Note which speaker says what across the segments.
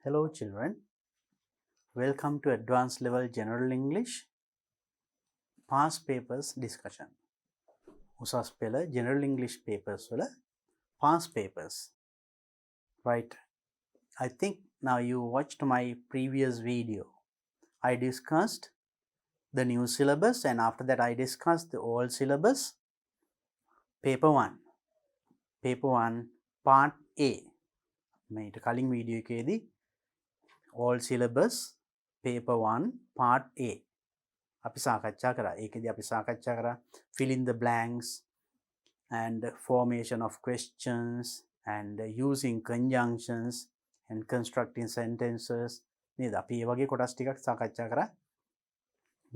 Speaker 1: Hello children, welcome to Advanced Level General English Past Papers Discussion. උසස් පෙළ General English Papers වල past papers. Right, I think now you watched my previous video. I discussed the new syllabus and after that I discussed the old syllabus. Paper 1. Paper 1 Part A. මේට කලින් video එකේදී all syllabus paper 1 part A අපි සාකච්ඡා කරා. ඒකෙදී අපි සාකච්ඡා කරා fill in the blanks and formation of questions and using conjunctions and constructing sentences නේද? අපි මේ වගේ කොටස් ටිකක් සාකච්ඡා කරා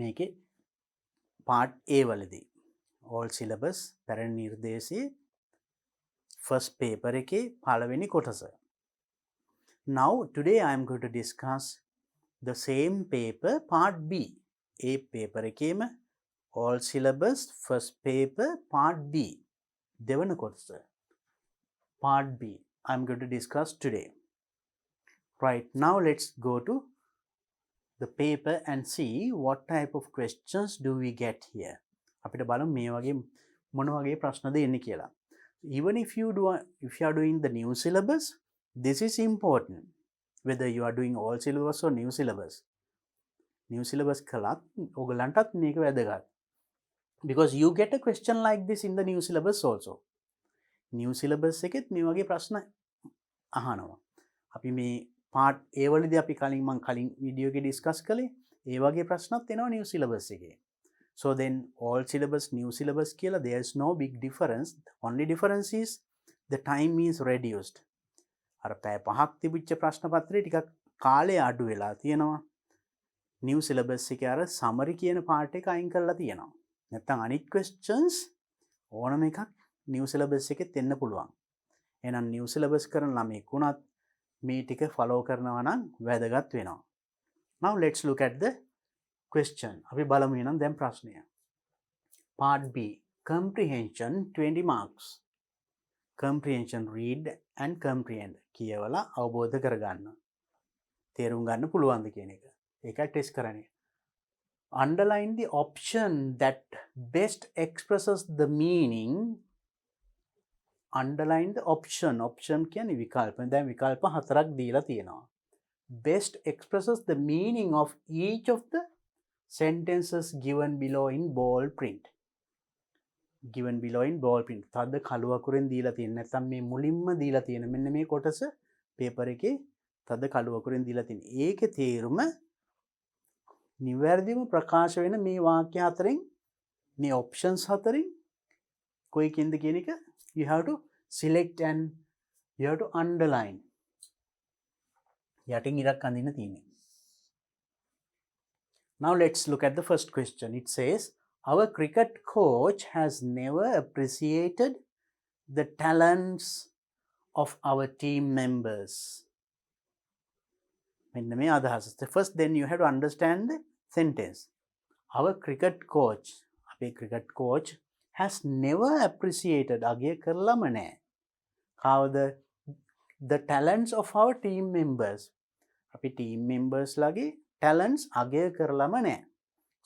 Speaker 1: මේකේ part A වලදී. all syllabus පැරණි නිර්දේශයේ first paper එකේ පළවෙනි කොටස. Now today I am going to discuss the same paper part B. A paper එකේම all syllabus first paper part B. දෙවන කොටස part B I am going to discuss today. Right, now let's go to the paper and see what type of questions do we get here. අපිට බලමු මේ වගේ මොන වගේ ප්‍රශ්නද එන්නේ කියලා. Even if you are doing the new syllabus, this is important. Whether you are doing all syllabus or new syllabus. New syllabus කළත් ඔයගලන්ටත් මේක වැදගත්. Because you get a question like this in the new syllabus also. New syllabus එකෙත් මේ වගේ ප්‍රශ්න අහනවා. අපි මේ part A වලදී අපි මම කලින් වීඩියෝ එකේ ඩිස්කස් කළේ ඒ වගේ ප්‍රශ්නත් එනවා new syllabus එකේ. So then all syllabus new syllabus කියලා there is no big difference. Only difference is the time is reduced. අර පැය 5ක් තිබිච්ච ප්‍රශ්න පත්‍රේ ටිකක් කාලය අඩු වෙලා තියෙනවා. new syllabus එකේ අර summary කියන part එක අයින් කරලා තියෙනවා. නැත්නම් අනිත් questions ඕනම එකක් new syllabus එකෙත් එන්න පුළුවන්. එහෙනම් new syllabus කරන ළමෙක් වුණත් මේ ටික follow කරනවා නම් වැදගත් වෙනවා. Now let's look at the question. අපි බලමු එහෙනම් දැන් ප්‍රශ්නය. Part B comprehension 20 marks. Comprehension read and comprehend කියවලා අවබෝධ කරගන්න. තේරුම් ගන්න පුළුවන්ද කියන එක. ඒකයි ටෙස්ට් කරන්නේ. Underline the option that best expresses the meaning. Underline the option. Option කියන්නේ විකල්ප. දැන් විකල්ප 4ක් දීලා තියෙනවා. Best expresses the meaning of each of the sentences given below in bold print. Given below in bold print. තද කළු අකුරෙන් දීලා තියෙන. නැත්නම් මේ මුලින්ම දීලා තියෙන මෙන්න මේ කොටස පේපර් එකේ තද කළු අකුරෙන් දීලා තියෙන. ඒකේ තේරුම නිවැරදිව ප්‍රකාශ වෙන මේ වාක්‍ය හතරෙන් මේ options හතරෙන් කොයිකින්ද කියන එක you have to select and you have to underline. යටින් ඉරක් අඳින්න තියෙන්නේ. Now let's look at the first question. It says, our cricket coach has never appreciated the talents of our team members. මෙන්න මේ අදහස. First then you have to understand the sentence. Our cricket coach, අපේ cricket coach has never appreciated, අගය කරලම නැහැ. Kawද? The talents of our team members. අපි team members ලගේ talents අගය කරලම නැහැ.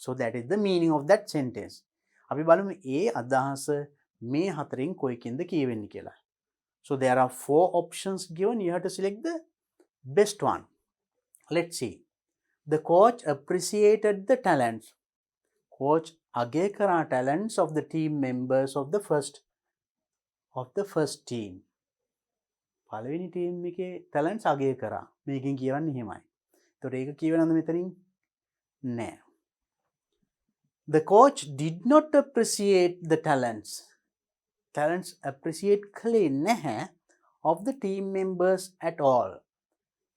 Speaker 1: So that is the meaning of that sentence. අපි බලමු ඒ අදහස මේ හතරෙන් කොයිකින්ද කියවෙන්නේ කියලා. So there are 4 options given. You have to select the best one. Let's see. The coach appreciated the talents. Coach අගය කරා talents of the team members of the first team. පළවෙනි team එකේ talents අගය කරා. මේකෙන් කියවන්නේ එහෙමයි. ඒතකොට ඒක කියවනද මෙතනින්? නෑ. The coach did not appreciate the talents. Talents appreciate කළේ නැහැ of the team members at all.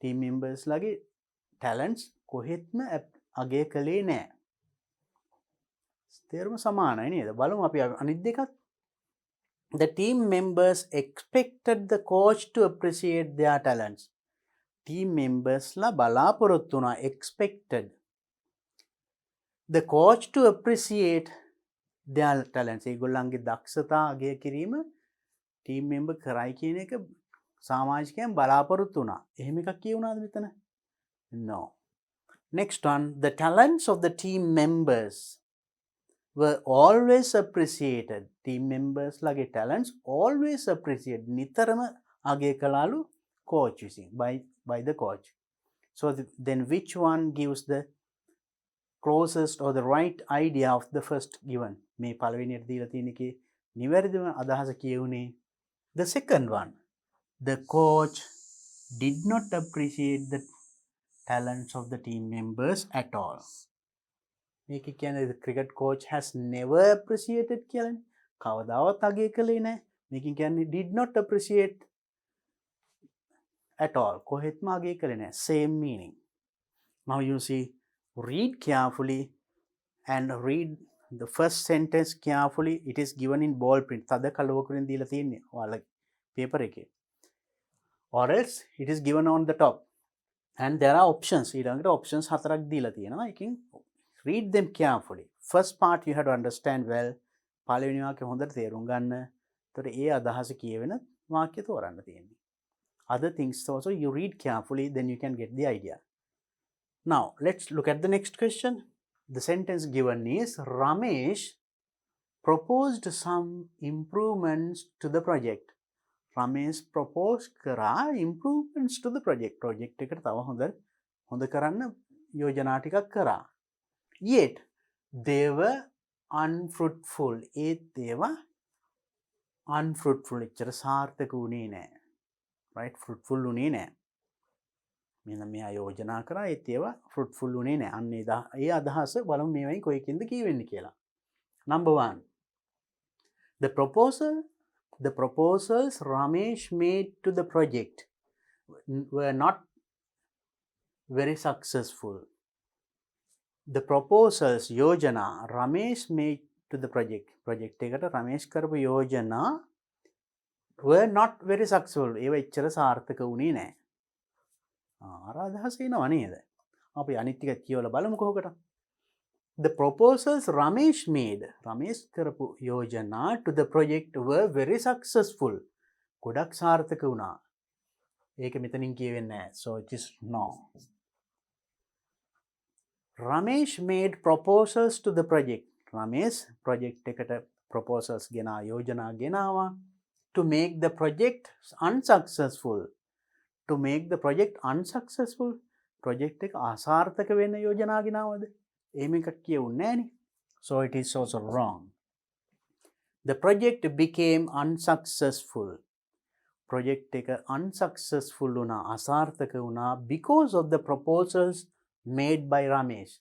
Speaker 1: Team members ලගේ talents කොහෙත්ම අගය කළේ නැහැ. තේරුම සමානයි නේද? බලමු අපි අනිත් දෙකත්. The team members expected the coach to appreciate their talents. Team members ලා බලාපොරොත්තු වුණා expected the coach to appreciate their talents. ඒගොල්ලන්ගේ දක්ෂතා අගය කිරීම team member කරයි කියන එක සමාජිකයන් බලාපොරොත්තු වුණා. එහෙම එකක් කියුණාද මෙතන? No. Next one, the talents of the team members were always appreciated. Team members lage talents always appreciated. නිතරම අගය කළාලු coach විසින් by the coach. So then which one gives the closest or the right idea of the first given? මේ පළවෙනියට දීලා තියෙන එකේ නිවැරදිම අදහස කියුනේ the second one. The coach did not appreciate the talents of the team members at all. මේක කියන්නේ the cricket coach has never appreciated කියන්නේ කවදාවත් අගය කළේ නැහැ. මේකෙන් කියන්නේ did not appreciate at all. කොහෙත්ම අගය කළේ නැහැ. Same meaning. Now you see, read carefully and read the first sentence carefully. It is given in bold print. තද කළුවකින් දීලා තියෙන්නේ ඔයාලා paper එකේ. Or else it is given on the top. And there are options. ඊළඟට options හතරක් දීලා තියෙනවා. එකකින් read them carefully. First part you have to understand well. පළවෙනි වාක්‍ය හොඳට තේරුම් ගන්න. එතකොට ඒ අදහස කියවෙන වාක්‍ය තෝරන්න තියෙන්නේ. Other things also you read carefully, then you can get the idea. Now let's look at the next question. The sentence given is Ramesh proposed some improvements to the project. Ramesh proposed කරා improvements to the project. Project එකට තව හොඳ කරන්න යෝජනා ටිකක් කරා. Yet they were unfruitful. ඒවා unfruitful. එච්චර සාර්ථක වුණේ නැහැ. Right? Fruitful වුණේ නැහැ. මෙයා යෝජනා කරා ඒවා fruitful වුණේ නැහැ. අන්න ඒ අදහස බලමු මේවයින් කොයිකින්ද කියවෙන්නේ කියලා. Number 1. The proposals Ramesh made to the project were not very successful. The proposals yojana Ramesh made to the project එකට Ramesh කරපු යෝජනා were not very successful. ඒවා එච්චර සාර්ථක වුණේ නැහැ. අර අදහස එනවා නේද? අපි අනිත් ටික කියවලා බලමු කොහොකට. The proposals Ramesh made, Ramesh කරපු යෝජනා to the project were very successful. ගොඩක් සාර්ථක වුණා. ඒක මෙතනින් කියවෙන්නේ නැහැ. So it is no. Ramesh made proposals to the project. Ramesh project එකට proposals ගෙනා යෝජනා ගෙනාවා to make the project unsuccessful. To make the project unsuccessful. Project එක අසාර්ථක වෙන්න යෝජනා ගෙනාවද? එහෙම එකක් කියුන්නේ නැහනේ. So it is also wrong. The project became unsuccessful. Project එක unsuccessful වුණා, අසාර්ථක වුණා because of the proposals made by Ramesh.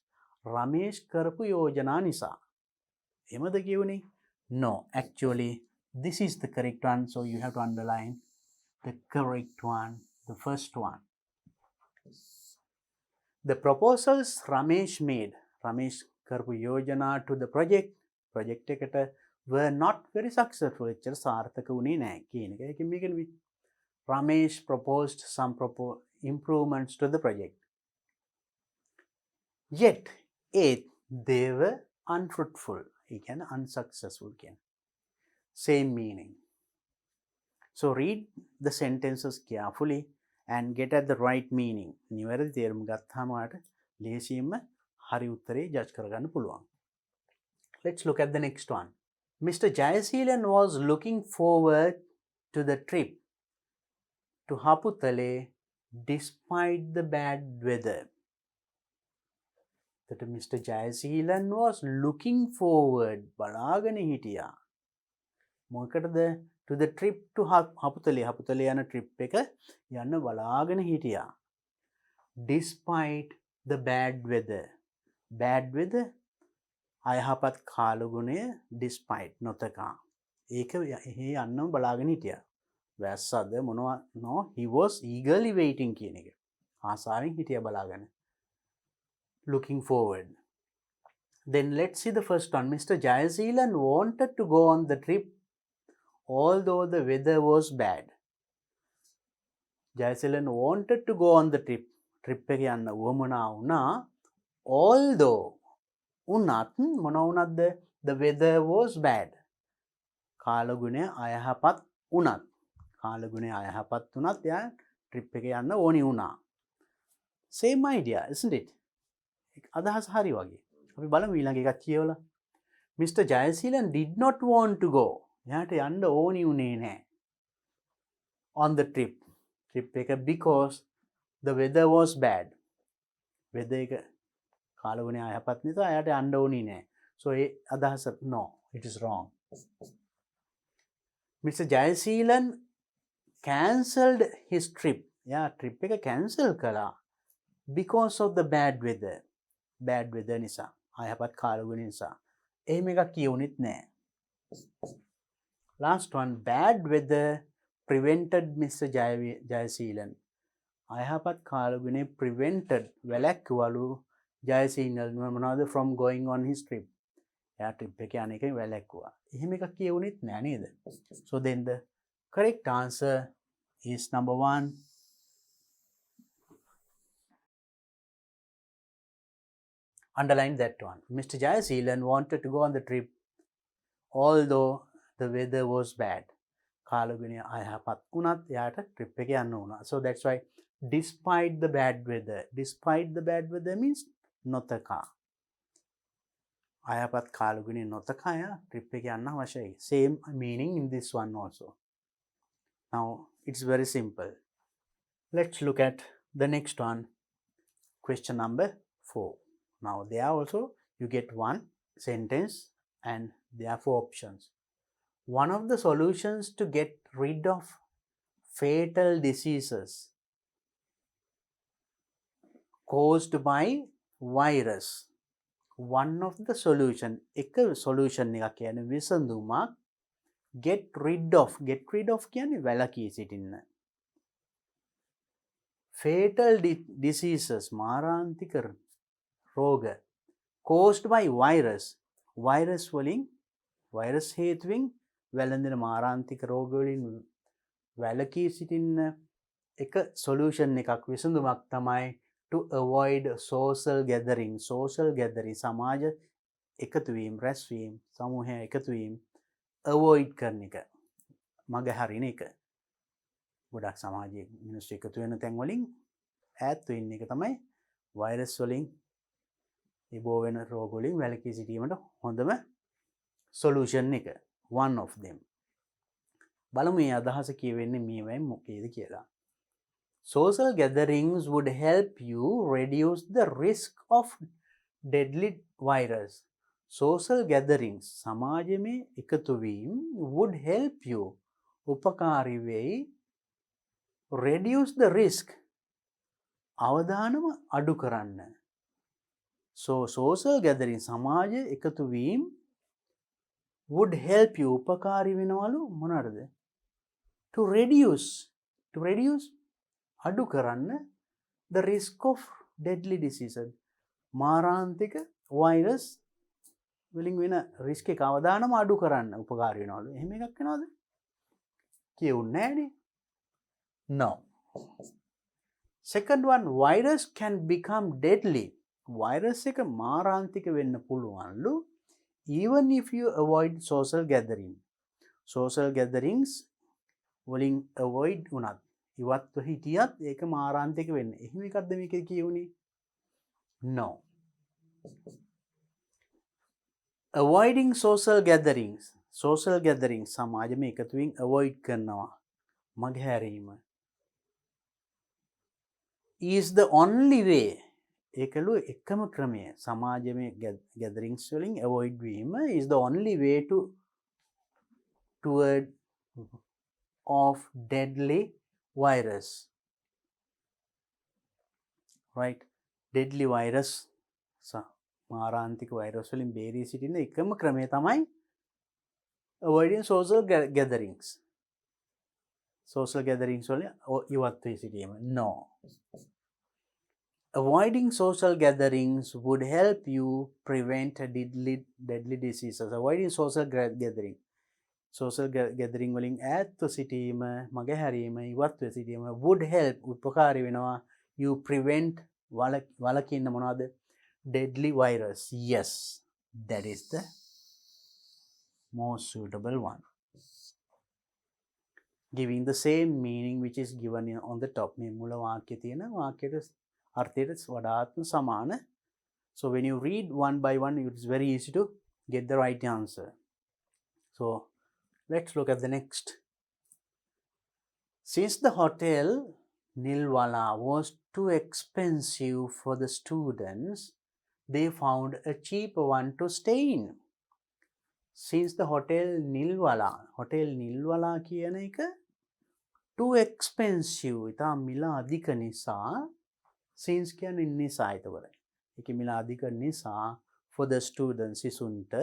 Speaker 1: Ramesh කරපු යෝජනා නිසා. එහෙමද කියුනේ? No, actually this is the correct one, so you have to underline the correct one, the first one. The proposals Ramesh made, Ramesh කරපු යෝජනා to the project එකට were not very successful. එච්චර සාර්ථක වුණේ නැහැ කියන එක. ඒකෙන් මේකෙන් Ramesh proposed some improvements to the project. Yet they were unfruitful. He can unsuccessful can. Same meaning. So read the sentences carefully and get at the right meaning. නිවැරදි තේරුම ගත්තාම ඔයාලට ලේසියෙන්ම හරි උත්තරේ ජජ් කරගන්න පුළුවන්. Let's look at the next one. Mr. Jayasilan was looking forward to the trip to Haputale despite the bad weather. That Mr. Jayasilan was looking forward, බලාගෙන හිටියා. මොකටද? To the trip to Haputale. Haputale යන trip එක යන්න බලාගෙන හිටියා. Despite the bad weather. Bad weather අයහපත් කාලගුණය despite නොතකා. ඒක එහි යන්නම බලාගෙන හිටියා. වැස්සද මොනවා? No, he was eagerly waiting කියන එක. ආසාවෙන් හිටියා බලාගෙන. Looking forward. Then let's see the first one. Mr. Jayasilan wanted to go on the trip although the weather was bad. Jayasilan wanted to go on the trip. Trip එක යන්න උවමනා වුණා. Although උනත් මොන වුණත්ද? The weather was bad. කාලගුණය අයහපත් උනත්. කාලගුණය අයහපත් වුණත් එයා ට්‍රිප් එක යන්න ඕනි වුණා. Same idea, isn't it? අදහස් හරි වගේ. අපි බලමු ඊළඟ එකක් කියවලා. Mr. Jayasilan did not want to go. එයාට යන්න ඕනි වුණේ නැහැ. On the trip. Trip එක because the weather was bad. weather එක කාලගුණය අයහපත් නිසා එයාට යන්න ඕනි නැහැ. So ඒ අදහස no, it is wrong. Mr. Jayasilan cancelled his trip. එයා trip එක cancel කළා because of the bad weather. bad weather නිසා. අයහපත් කාලගුණය නිසා. එහෙම එකක් කියුණෙත් නැහැ. Last one, bad weather prevented Mr. Jayasilan. අයහපත් කාලගුණය prevented වැළැක්වලු Jayasilan මොනවද from going on his trip. එයා trip එක යන එකෙන් වැළැක්වුවා. එහෙම එකක් කියුණෙත් නෑ නේද? So then the correct answer is number 1. Underline that one. Mr. Jayasilan wanted to go on the trip although the weather was bad. කාලගුණය අයහපත් වුණත් එයාට trip එක යන්න වුණා. So that's why despite the bad weather. Despite the bad weather means නොතකා. අයහපත් කාලගුණය නොතකා එයා trip එක යන්න අවශ්‍යයි. Same meaning in this one also. Now it's very simple. Let's look at the next one. Question number 4. Now there also you get one sentence and there are 4 options. One of the solutions to get rid of fatal diseases caused by virus. One of the solution, එක solution එකක් කියන්නේ විසඳුමක් get rid of කියන්නේ වැළකී සිටින්න. Fatal diseases මාරාන්තික රෝග caused by virus. virus වලින් virus හේතුවෙන් වැළඳෙන මාරාන්තික රෝග වලින් වැළකී සිටින්න එක solution එකක් විසඳුමක් තමයි to avoid social gathering. social gathering සමාජ එකතුවීම, රැස්වීම, සමූහය එකතුවීම avoid කරන එක. මග හරින එක. ගොඩක් සමාජයේ මිනිස්සු එකතු වෙන තැන් වලින් ඈත් වෙන්න එක තමයි virus වලින් ඉබෝ වෙන රෝග වලින් වැළකී සිටීමට හොඳම solution එක. one of them. බලමු මේ අදහස කියවෙන්නේ මේවෙන් මොකේද කියලා. Social gatherings would help you reduce the risk of deadly virus. Social gatherings සමාජයේ එකතු වීම would help you උපකාරී වෙයි reduce the risk අවදානම අඩු කරන්න. So social gathering සමාජ එකතු වීම would help you උපකාරී වෙනවලු මොනවාද? to reduce අඩු කරන්න the risk of deadly diseases මාරාන්තික වෛරස් වලින් වෙන රිස්ක් එක අවදානම අඩු කරන්න උපකාරී වෙනවලු. එහෙම එකක් වෙනවද? කියුන්නේ නැහනේ. No. Second one, virus can become deadly. virus එක මාරාන්තික වෙන්න පුළුවන්ලු even if you avoid social gathering. social gatherings වලින් avoid වුණත් ඉවත්ව හිටියත් ඒක මාරාන්තික වෙන්න. එහෙම එකක්ද මේකේ කියුනේ? No. Avoiding social gatherings. social gatherings සමාජයේ එකතුවෙන් avoid කරනවා. මගහැරීම. is the only way. ඒකලු එකම ක්‍රමය. සමාජයේ gatherings වලින් avoid වීම is the only way toward of deadly virus. Right? deadly virus මාරාන්තික වෛරස් වලින් බේරී සිටින එකම ක්‍රමය තමයි avoiding social gatherings. social gatherings වලින් ඉවත් වී සිටීම. No. Avoiding social gatherings would help you prevent deadly diseases. Avoiding social gathering. social gathering වලින් ඈත්ව සිටීම, මගහැරීම, ඉවත්ව සිටීම would help උපකාරී වෙනවා you prevent වලකින්න මොනවද? deadly virus. Yes, that is the most suitable one. giving the same meaning which is given on the top. මේ මුල වාක්‍යයේ තියෙන වාක්‍යයට අර්ථයට වඩාත්ම සමාන. So when you read one by one, it's very easy to get the right answer. So let's look at the next. Since the hotel Nilwala was too expensive for the students, they found a cheaper one to stay in. Since the hotel Nilwala කියන එක too expensive, ඉතා මිල අධික නිසා, since කියන්නේ නිසා එතකොට. ඒකේ මිල අධික නිසා for the students සිසුන්ට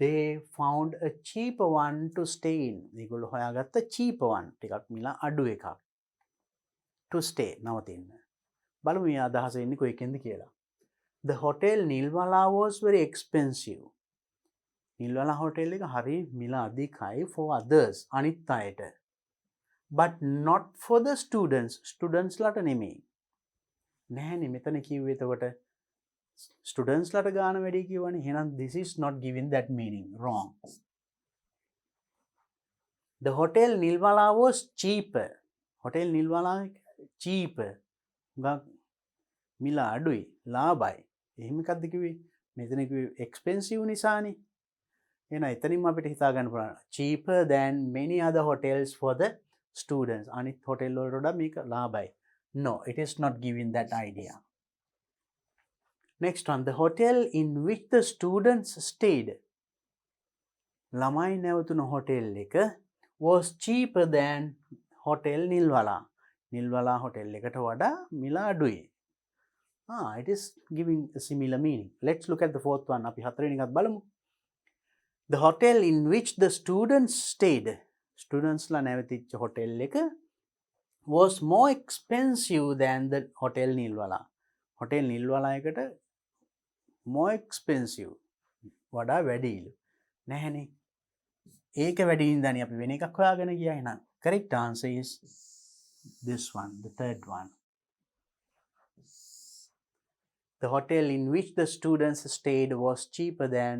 Speaker 1: they found a cheaper one to stay in. ඒගොල්ලෝ හොයාගත්ත cheaper one, ටිකක් මිල අඩු එකක්. To stay, නවතින්න. බලමු මේ අදහස එන්නේ කොයිකෙන්ද කියලා. The hotel Nilwala was very expensive. Nilwala hotel එක හරි මිල අධිකයි for others, අනිත් අයට. But not for the students. Students ලට නෙමෙයි. නෑනේ මෙතන කිව්වේ එතකොට students ලට ගාන වැඩි කියවනේ. එහෙනම් this is not giving that meaning. Wrong. The hotel Nilwala was cheaper. Hotel Nilwala cheaper. මිල අඩුයි, ලාභයි. එහෙම එකක්ද කිව්වේ? මෙතන කිව්වේ expensive නිසානේ. එහෙනම් එතනින්ම අපිට හිතා ගන්න පුළුවන් cheaper than many other hotels for the students. අනිත් hotel වලට වඩා මේක ලාභයි. No, it is not giving that idea. Next one, the hotel in which the students stayed. ළමයි නැවතුන hotel එක was cheaper than hotel Nilwala. Nilwala hotel එකට වඩා මිල අඩුයි. It is giving a similar meaning. Let's look at the fourth one. අපි හතරවෙනි එකත් බලමු. The hotel in which the students stayed. Students ලා නැවතිච්ච hotel එක was more expensive than the hotel Nilwala. Hotel Nilwala එකට more expensive. වඩා වැඩිලු. නැහැනේ. ඒක වැඩි හින්දානේ අපි වෙන එකක් හොයාගෙන ගියා එහෙනම්. Correct answer is this one, the third one. The hotel in which the students stayed was cheaper than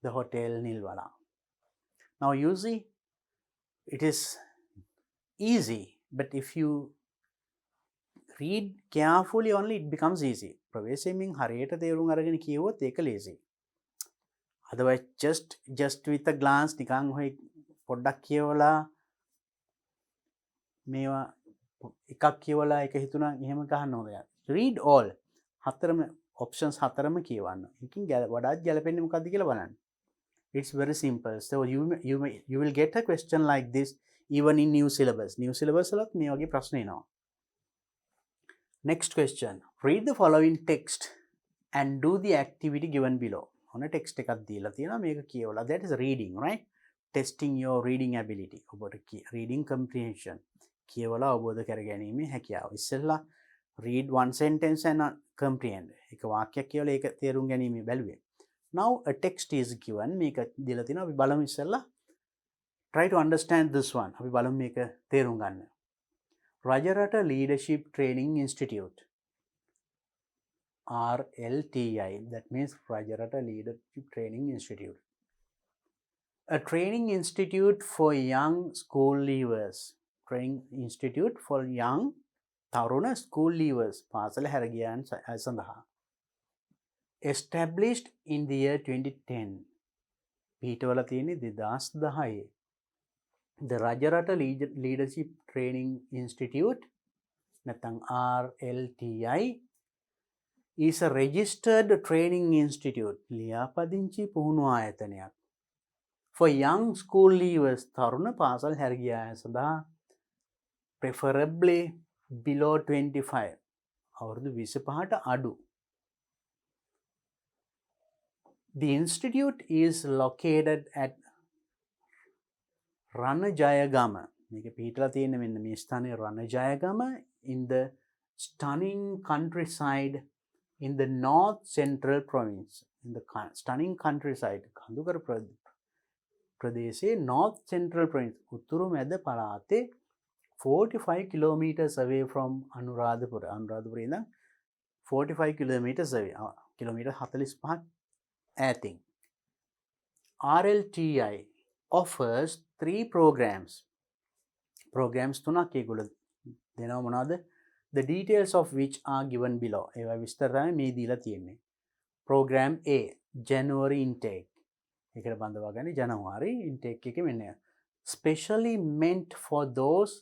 Speaker 1: the hotel Nilwala. Now you see, it is easy, but if you read carefully only, it becomes easy. ප්‍රවේශයෙන් හරියට තේරුම් අරගෙන කියවුවොත් ඒක ලේසි. Otherwise just with a glance නිකන් ඔය පොඩ්ඩක් කියවලා මේවා එකක් කියවලා එක හිතුණා එහෙම ගහන්න ඕනේ. Read all. හතරම options හතරම කියවන්න. එකකින් වඩාත් ගැලපෙන්නේ මොකද්ද කියලා බලන්න. It's very simple. So you will get a question like this even in new syllabus. New syllabus වලත් මේ වගේ ප්‍රශ්න එනවා. Next question. Read the following text and do the activity given below. ඔන්න text එකක් දීලා තියෙනවා මේක කියවලා. That is reading, right? Testing your reading ability. ඔබට reading comprehension. කියවලා අවබෝධ කර ගැනීමේ හැකියාව. ඉස්සෙල්ලා read one sentence and comprehend. එක වාක්‍යයක් කියවලා ඒක තේරුම් ගැනීම බැලුවේ. Now a text is given. මේක දීලා තියෙනවා. අපි බලමු ඉස්සෙල්ලා. Try to understand this one. අපි බලමු මේක තේරුම් ගන්න. Rajarata Leadership Training Institute. RLTI. That means Rajarata Leadership Training Institute. A training institute for young school leavers. Training institute for young තරුණ school leavers. පාසල හැර ගියන් සඳහා. Established in the year 2010. පිටවල තියෙන්නේ 2010. The Rajarata Leadership Training Institute, නැත්නම් RLTI, is a registered training institute. ලියාපදිංචි පුහුණු ආයතනයක්. For young school leavers, තරුණ පාසල් හැර ගිය අය සඳහා, preferably below 25. අවුරුදු 25ට අඩු. The institute is located at Ranajayagama. මේක පිටලා තියෙන මෙන්න මේ ස්ථානයේ Ranajayagama in the stunning countryside in the north central province. In the stunning countryside, කඳුකර ප්‍රදේශයේ north central province, උතුරු මැද පළාතේ 45 kilometers away from Anuradhapura. Anuradhapura ඉඳන් 45 kilometers away. කිලෝමීටර් 45ක් ඈතින්. RLTI offers 3 programs. programs තුනක් ඒගොල්ලෝ දෙනවා මොනවද? The details of which are given below. ඒවා විස්තර තමයි මේ දීලා තියෙන්නේ. Program A January intake. ඒකට බඳවා ගන්න ජනවාරි intake එකේ මෙන්න specially meant for those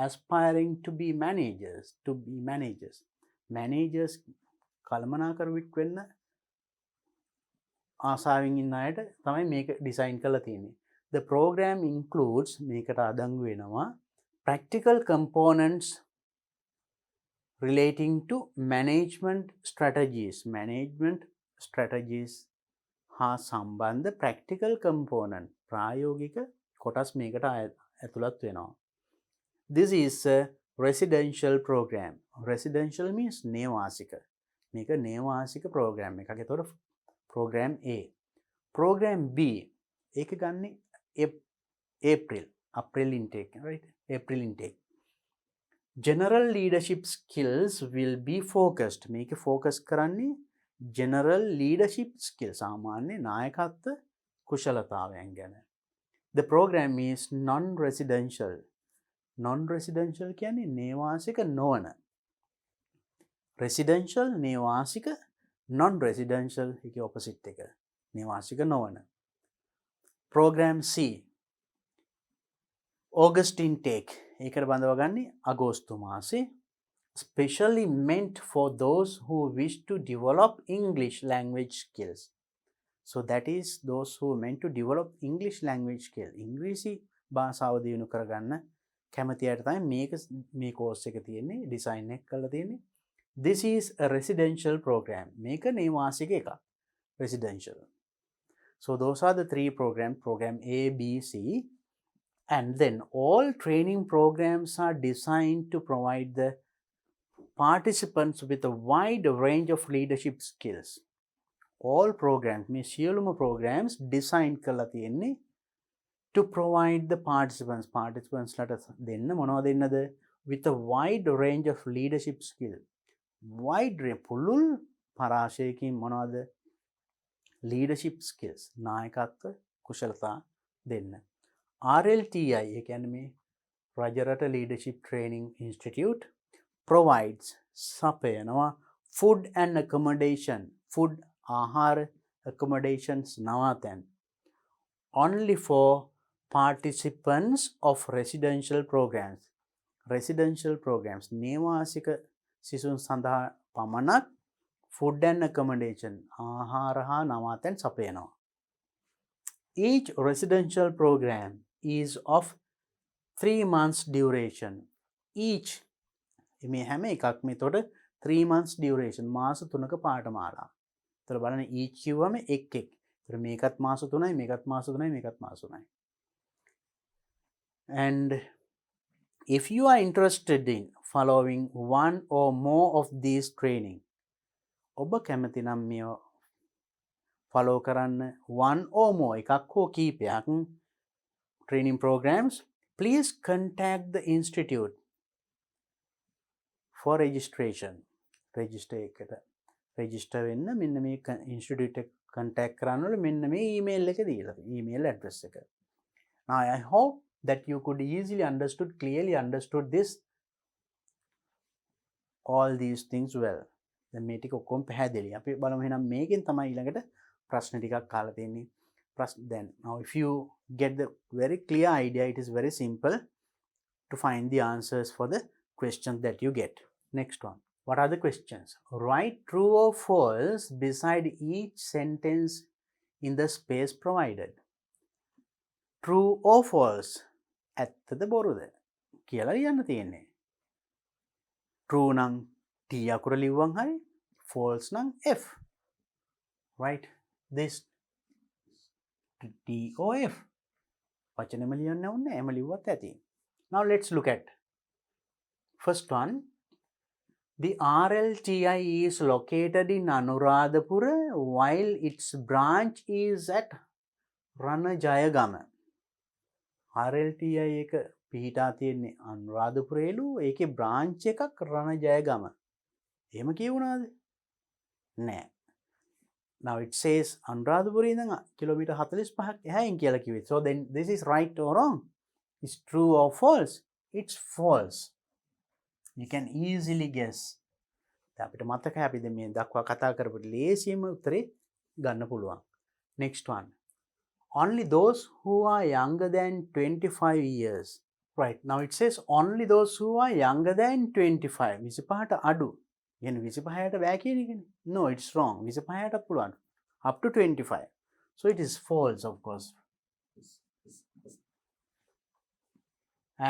Speaker 1: aspiring to be managers. Managers කළමනාකරුවෙක් වෙන්න ආසාවෙන් ඉන්න අයට තමයි මේක ඩිසයින් කරලා තියෙන්නේ. The program includes මේකට අදංගු වෙනවා practical components relating to management strategies හා සම්බන්ධ practical component ප්‍රායෝගික කොටස් මේකට ඇතුළත් වෙනවා. This is a residential program. Residential means නේවාසික. මේක නේවාසික program එකක්. ඒතකොට program A. Program B ඒක ගන්නේ April intake, right? April intake. General leadership skills will be focused. මේක focus කරන්නේ general leadership skills. සාමාන්‍ය නායකත්ව කුශලතාවයන් ගැන. The program is non-residential. Non-residential කියන්නේ නේවාසික නොවන. Residential නේවාසික, non-residential එක opposite එක. නේවාසික නොවන. Program C August intake. ඒකට බඳව ගන්නේ අගෝස්තු මාසේ. Specially meant for those who wish to develop English language skills. So that is those who meant to develop English language skill. ඉංග්‍රීසි භාෂාව දියුණු කරගන්න කැමති අයට තමයි මේ course එක තියෙන්නේ, design එක කරලා තියෙන්නේ. This is a residential program. මේක නේවාසික එකක්. Residential. So those are the three programs, program A, B, C. And then all training programs are designed to provide the participants with a wide range of leadership skills. All programs, මේ සියලුම programs design කරලා තියෙන්නේ to provide the participants ලට දෙන්න මොනවද දෙන්නද? With a wide range of leadership skill. Wide range පුළුල් පරාශයකින් මොනවද? Leadership skills, නායකත්ව කුශලතා දෙන්න. RLTI ඒ කියන්නේ මේ Rajarata Leadership Training Institute provides සපයනවා food and accommodation. Food ආහාර accommodations නවාතැන් only for participants of residential programs. Residential programs නේවාසික සිසුන් සඳහා පමණක් food and accommodation ආහාර හා නවාතැන් සපයනවා. Each residential program is of 3 months duration. Each මේ හැම එකක්ම එතකොට 3 months duration මාස 3ක පාඨමාලා. එතකොට බලන්න each කිව්වම එක්. එතකොට මේකත් මාස 3යි, මේකත් මාස 3යි, මේකත් මාස 3යි. And if you are interested in following one or more of these training, ඔබ කැමති නම් මේ follow කරන්න one or more එකක් හෝ කීපයක් training programs, please contact the institute for registration. register වෙන්න මෙන්න මේ institute එක contact කරන්න ඕනේ මෙන්න මේ email එක දීලා email address එක. Now I hope that you could clearly understood this all these things well. දැන් මේ ටික ඔක්කොම පැහැදිලි. අපි බලමු එහෙනම් මේකෙන් තමයි ඊළඟට ප්‍රශ්න ටිකක් අහලා තියෙන්නේ. Then now if you get the very clear idea, it is very simple to find the answers for the questions that you get. Next one. What are the questions? Write true or false beside each sentence in the space provided. True or false? ඇත්තද බොරුද කියලා ලියන්න තියෙන්නේ. True නම් T අකුර ලිව්වන් හරි, false නම් F. Right? This T or F. වචනෙම ලියන්න ඕනේ, එම ලිව්වත් ඇති. Now let's look at first one. The RLTI is located in Anuradhapura while its branch is at Ranajayagama. RLTI එක පිහිටා තියෙන්නේ අනුරාධපුරේලු, ඒකේ බ්‍රාන්ච් එකක් රණජයගම. එහෙම කියවුණාද? නෑ. Now it says අනුරාධපුරේ ඉඳන් කිලෝමීටර් 45ක් එහායින් කියලා කිව්වේ. So then this is right or wrong? Is true or false? it's false. You can easily guess. අපිට මතකයි අපි දැන් මේ දක්වා කතා කරපු ලේසියම උත්තරේ ගන්න පුළුවන්. Next one. Only those who are younger than 25 years. Right, now it says only those who are younger than 25. 25ට අඩු. يعني 25ට බෑ කියන එකනේ. No, it's wrong. 25ට පුළුවන්. Up to 25. So it is false, of course.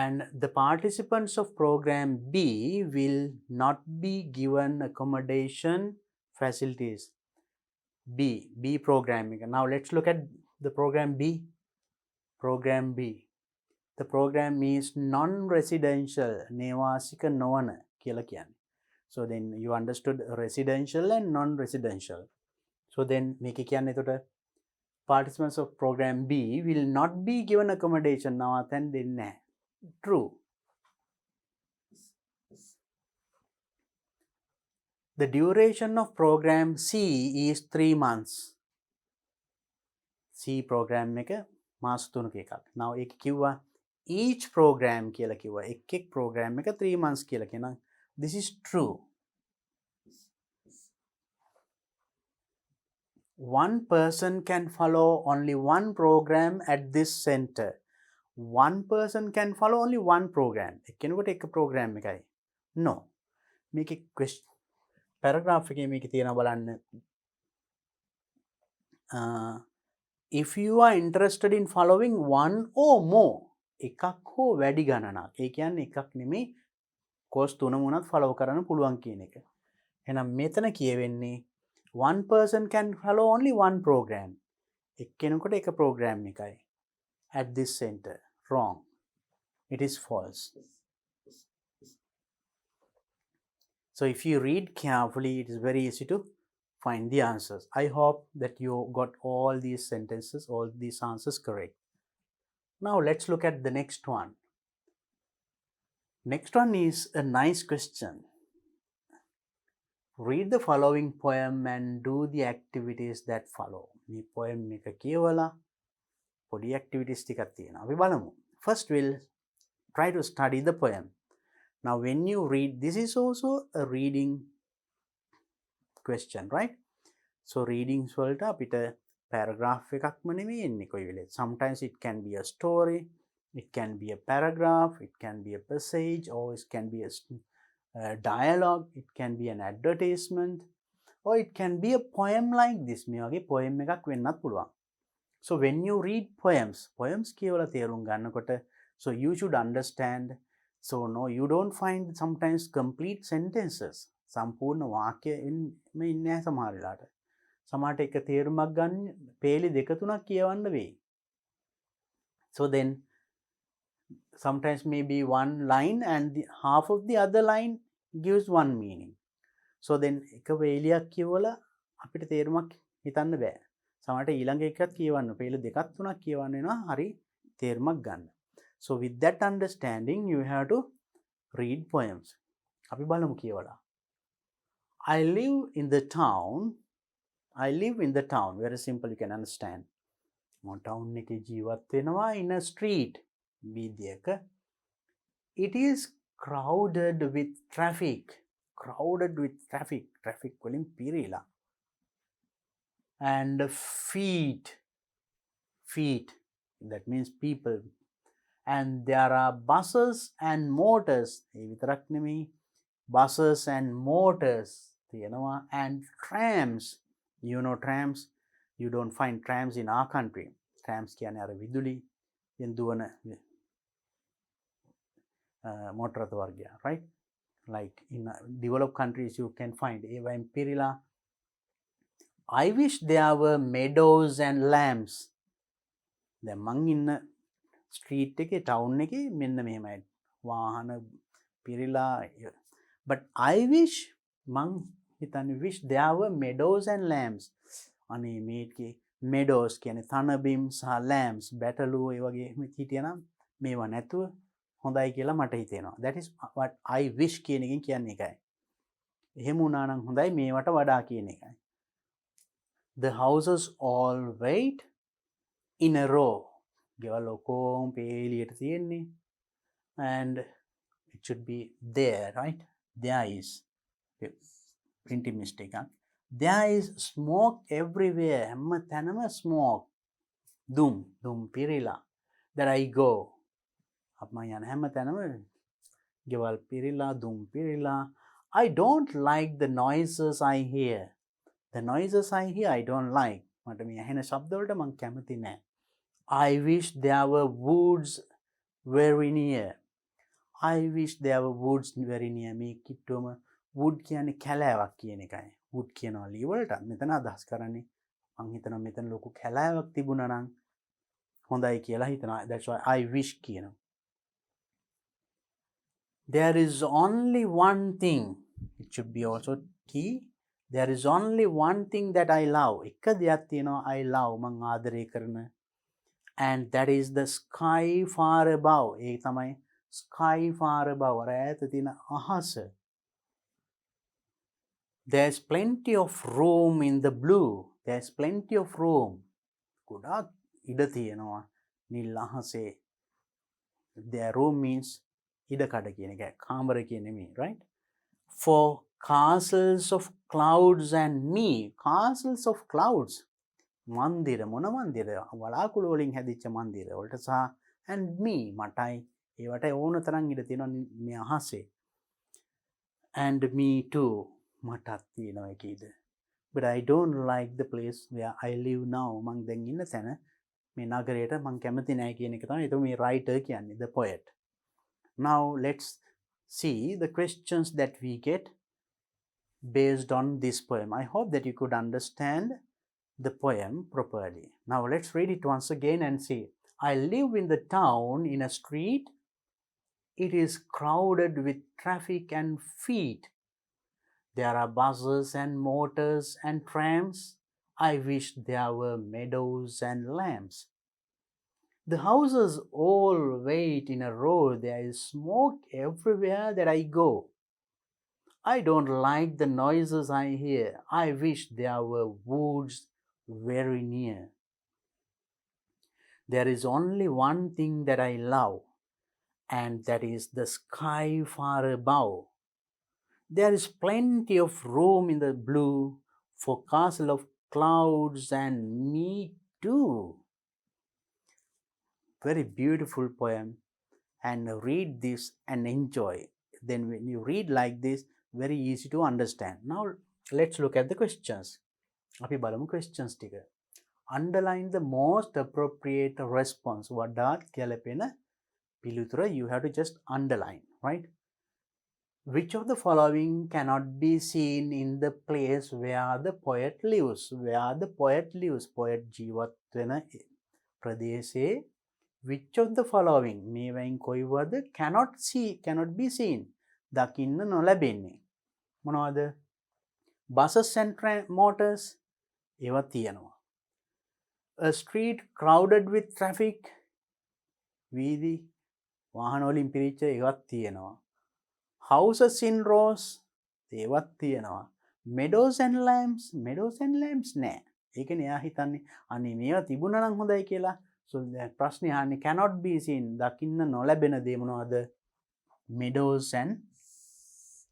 Speaker 1: And the participants of program B will not be given accommodation facilities. B programming. Now let's look at the program B. Program B. The program is non-residential. Nevasika novana කියලා කියන්නේ. So then you understood residential and non-residential. So then මේක කියන්නේ එතකොට participants of program B will not be given accommodation. Now අතෙන් දෙන්නේ නැහැ. True. The duration of program C is 3 months. C program එක මාස 3ක එකක්. Now ඒක කිව්වා each program කියලා කිව්වා. එක් program එක 3 months කියලා කියනවා. This is true. One person can follow only one program at this center. One person can follow only one program. එක්කෙනෙකුට එක program එකයි. No. මේකේ question paragraph එකේ මේකේ තියෙනවා බලන්න. If you are interested in following one or more, එකක් හෝ වැඩි ගණනක්. ඒ කියන්නේ එකක් නෙමෙයි course තුනම උනත් follow කරන්න පුළුවන් කියන එක. එහෙනම් මෙතන කියවෙන්නේ one person can follow only one program. එක්කෙනෙකුට එක program එකයි. At this center. Wrong. It is false. So if you read carefully, it is very easy to find the answers. I hope that you got all these sentences, all these answers correct. Now let's look at the next one. Next one is a nice question. Read the following poem and do the activities that follow. මේ poem එක කියවලා පොඩි activities ටිකක් තියෙනවා. අපි බලමු. First we'll try to study the poem. Now when you read, this is also a reading question, right? So readings වලට අපිට paragraph එකක්ම නෙමෙයි එන්නේ කොයි වෙලේ. Sometimes it can be a story, it can be a paragraph, it can be a passage, or it can be a dialogue, it can be an advertisement, or it can be a poem like this. මේ වගේ poem එකක් වෙන්නත් පුළුවන්. So when you read poems කියවලා තේරුම් ගන්නකොට, so you should understand. So no, you don't find sometimes complete sentences. සම්පූර්ණ වාක්‍ය මේ ඉන්නේ සමහර වෙලාවට. සමහරට එක තේරුමක් ගන්න පේලි දෙක තුනක් කියවන්න වෙයි. So then sometimes maybe one line and half of the other line gives one meaning. So then එක වේලියක් කියවලා අපිට තේරුමක් හිතන්න බෑ. සමහරට ඊළඟ එකත් කියවන්න පේලි දෙකක් තුනක් කියවන්න වෙනවා හරි තේරුමක් ගන්න. So with that understanding you have to read poems. අපි බලමු කියවලා. I live in the town. Very simple, you can understand. Town එකේ ජීවත් වෙනවා in a street. වීදියක. It is crowded with traffic. Traffic වලින් පිරීලා. And feet. That means people. And there are buses and motors. ඒ විතරක් නෙමෙයි. Buses and motors. තියෙනවා. And trams. You know trams. You don't find trams in our country. Trams කියන්නේ අර විදුලි දුවන motor වර්ගය, right? Like in developed countries you can find ඒවා පිරීලා. I wish there were meadows and lambs. දැන් මං ඉන්න ස්ට්‍රීට් එකේ ටවුන් එකේ මෙන්න මෙහෙමයි. වාහන පිරීලා. But I wish මං හිතන්නේ wish there were meadows and lambs. අනේ මේකේ meadows කියන්නේ තනබිම් සහ lambs බැටළු ඒ වගේ හිටියනම් මේවා නැතුව හොඳයි කියලා මට හිතෙනවා. That is what I wish කියන එකෙන් කියන්නේ ඒකයි. එහෙම වුණා නම් හොඳයි මේවට වඩා කියන එකයි. The houses all wait in a row. ගෙවල් ඔක්කොම පේලියට තියෙන්නේ. and it should be there, right? There is. Printing mistake. There is smoke everywhere. හැම තැනම smoke. දුම් පිරිලා. That I go. අප මං යන හැම තැනම ගෙවල් පිරිලා, දුම් පිරිලා. I don't like the noises I hear. The noises I hear I don't like. මට මේ ඇහෙන ශබ්දවලට මං කැමති නෑ. I wish there were woods very near. I wish there were woods very near. මේ කිට්ටුවම wood කියන්නේ කැලෑවක් කියන එකයි. wood කියනවා ලී වලට. මෙතන අදහස් කරන්නේ මං හිතනවා මෙතන ලොකු කැලෑවක් තිබුණා නම් හොඳයි කියලා හිතනවා. That's why I wish කියනවා. There is only one thing. It should be also T. There is only one thing that I love. එක දෙයක් තියෙනවා I love මං ආදරය කරන. And that is the sky far above. ඒ තමයි sky far above. අර ඈත තියෙන අහස. There's plenty of room in the blue. There's plenty of room. ගොඩාක් ඉඩ තියෙනවා නිල් අහසේ. Their room means ඉඩකඩ කියන එක. කාමර කියන නෙමෙයි, right? For castles of clouds and me. Castles of clouds. මන්දිර මොන මන්දිර? වලාකුළු වලින් හැදිච්ච මන්දිර වලට සහ and me මටයි ඒවට ඕන තරම් ඉඩ තියෙනවා මේ අහසේ. And me too. මටත් තියෙනවා ඒක ඉඩ. But I don't like the place where I live now. මං දැන් ඉන්න තැන මේ නගරයට මං කැමති නැහැ කියන එක තමයි මේ writer කියන්නේ, the poet. Now let's see the questions that we get based on this poem. I hope that you could understand the poem properly. Now let's read it once again and see. I live in the town in a street. It is crowded with traffic and feet. There are buses and motors and trams. I wish there were meadows and lambs. The houses all wait in a row. There is smoke everywhere that I go. I don't like the noises I hear. I wish there were woods very near. There is only one thing that I love, and that is the sky far above. There is plenty of room in the blue for castle of clouds and me too. Very beautiful poem, and read this and enjoy. Then when you read like this, very easy to understand. Now let's look at the questions. අපි බලමු questions ටික. Underline the most appropriate response. වඩාත් ගැලපෙන පිළිතුර you have to just underline, right? Which of the following cannot be seen in the place where the poet lives? Where the poet lives. Poet ජීවත් වෙන ප්‍රදේශයේ which of the following මේවයින් කොයිවද cannot be seen දකින්න නොලැබෙන්නේ මොනවද? Buses and motors ඒවා තියෙනවා. A street crowded with traffic වීදි වාහන වලින් පිරිච්ච ඒවත් තියෙනවා. Houses in rows ඒවත් තියෙනවා. Meadows and lambs නෑ. ඒකනේ එයා හිතන්නේ අනේ මේවා තිබුණා නම් හොඳයි කියලා. So ප්‍රශ්නේ අහන්නේ cannot be seen දකින්න නොලැබෙන දේ මොනවද? Meadows and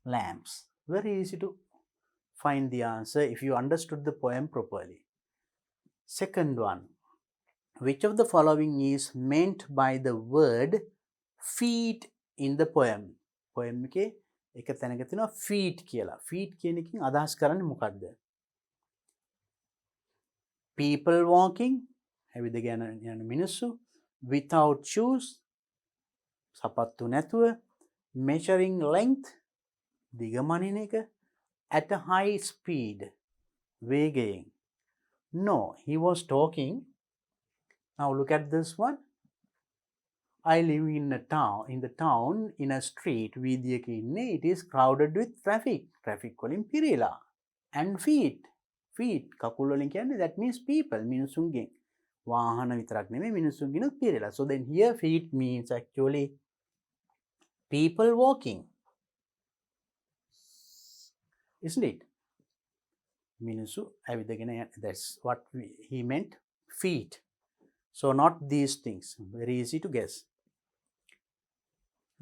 Speaker 1: lambs. Very easy to find the answer if you understood the poem properly. Second one. Which of the following is meant by the word feet in the poem? Poem එකේ එක තැනක තියෙනවා feet කියලා. feet කියන එකකින් අදහස් කරන්නේ මොකක්ද? People walking ඇවිදගෙන යන මිනිස්සු, without shoes සපත්තු නැතුව, measuring length දිගමනින එක, at a high speed වේගයෙන්. No, he was talking. Now look at this one. I live in the town in a street වීදියක ඉන්නේ. It is crowded with traffic. traffic වලින් පිරීලා. And feet කකුල් වලින් කියන්නේ that means people මිනිසුන්ගෙන්. වාහන විතරක් නෙමෙයි මිනිසුන්ගෙනුත් පිරීලා. So then here feet means actually people walking. Isn't it? මිනිසු ඇවිදගෙන that's what he meant, feet. So not these things. Very easy to guess.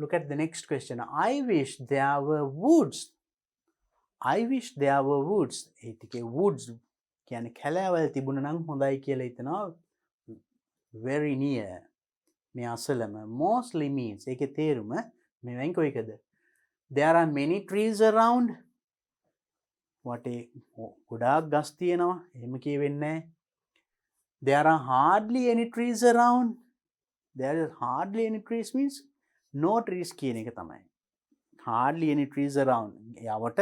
Speaker 1: Look at the next question. I wish there were woods. I wish there were woods. ඒතිකේ woods කියන්නේ කැලෑවල් තිබුණා නම් හොඳයි කියලා හිතනවා. Very near. මේ අසලම mostly means ඒකේ තේරුම මේ වෙන් කොයිකද? There are many trees around. වටේ ගොඩාක් ගස් තියෙනවා. එහෙම කියවෙන්නේ නැහැ. There are hardly any trees around. There is hardly any trees means no trees කියන එක තමයි. Hardly any trees around. යාවට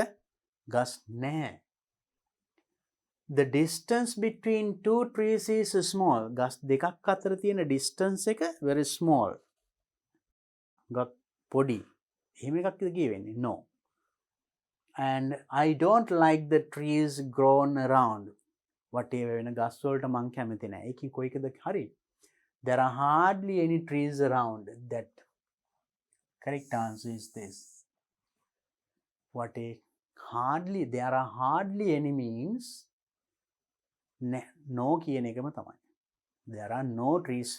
Speaker 1: ගස් නැහැ. The distance between two trees is small. ගස් දෙකක් අතර තියෙන distance එක very small. ගස් පොඩි. එහෙම එකක්ද කියවෙන්නේ? No. And I don't like the trees grown around. Whatever වෙන ගස් වලට මං කැමති නැහැ. ඒකෙන් කොයිකද හරි? There are hardly any trees around. That correct answer is this. What a hardly, there are hardly any means no කියන එකම තමයි. There are no trees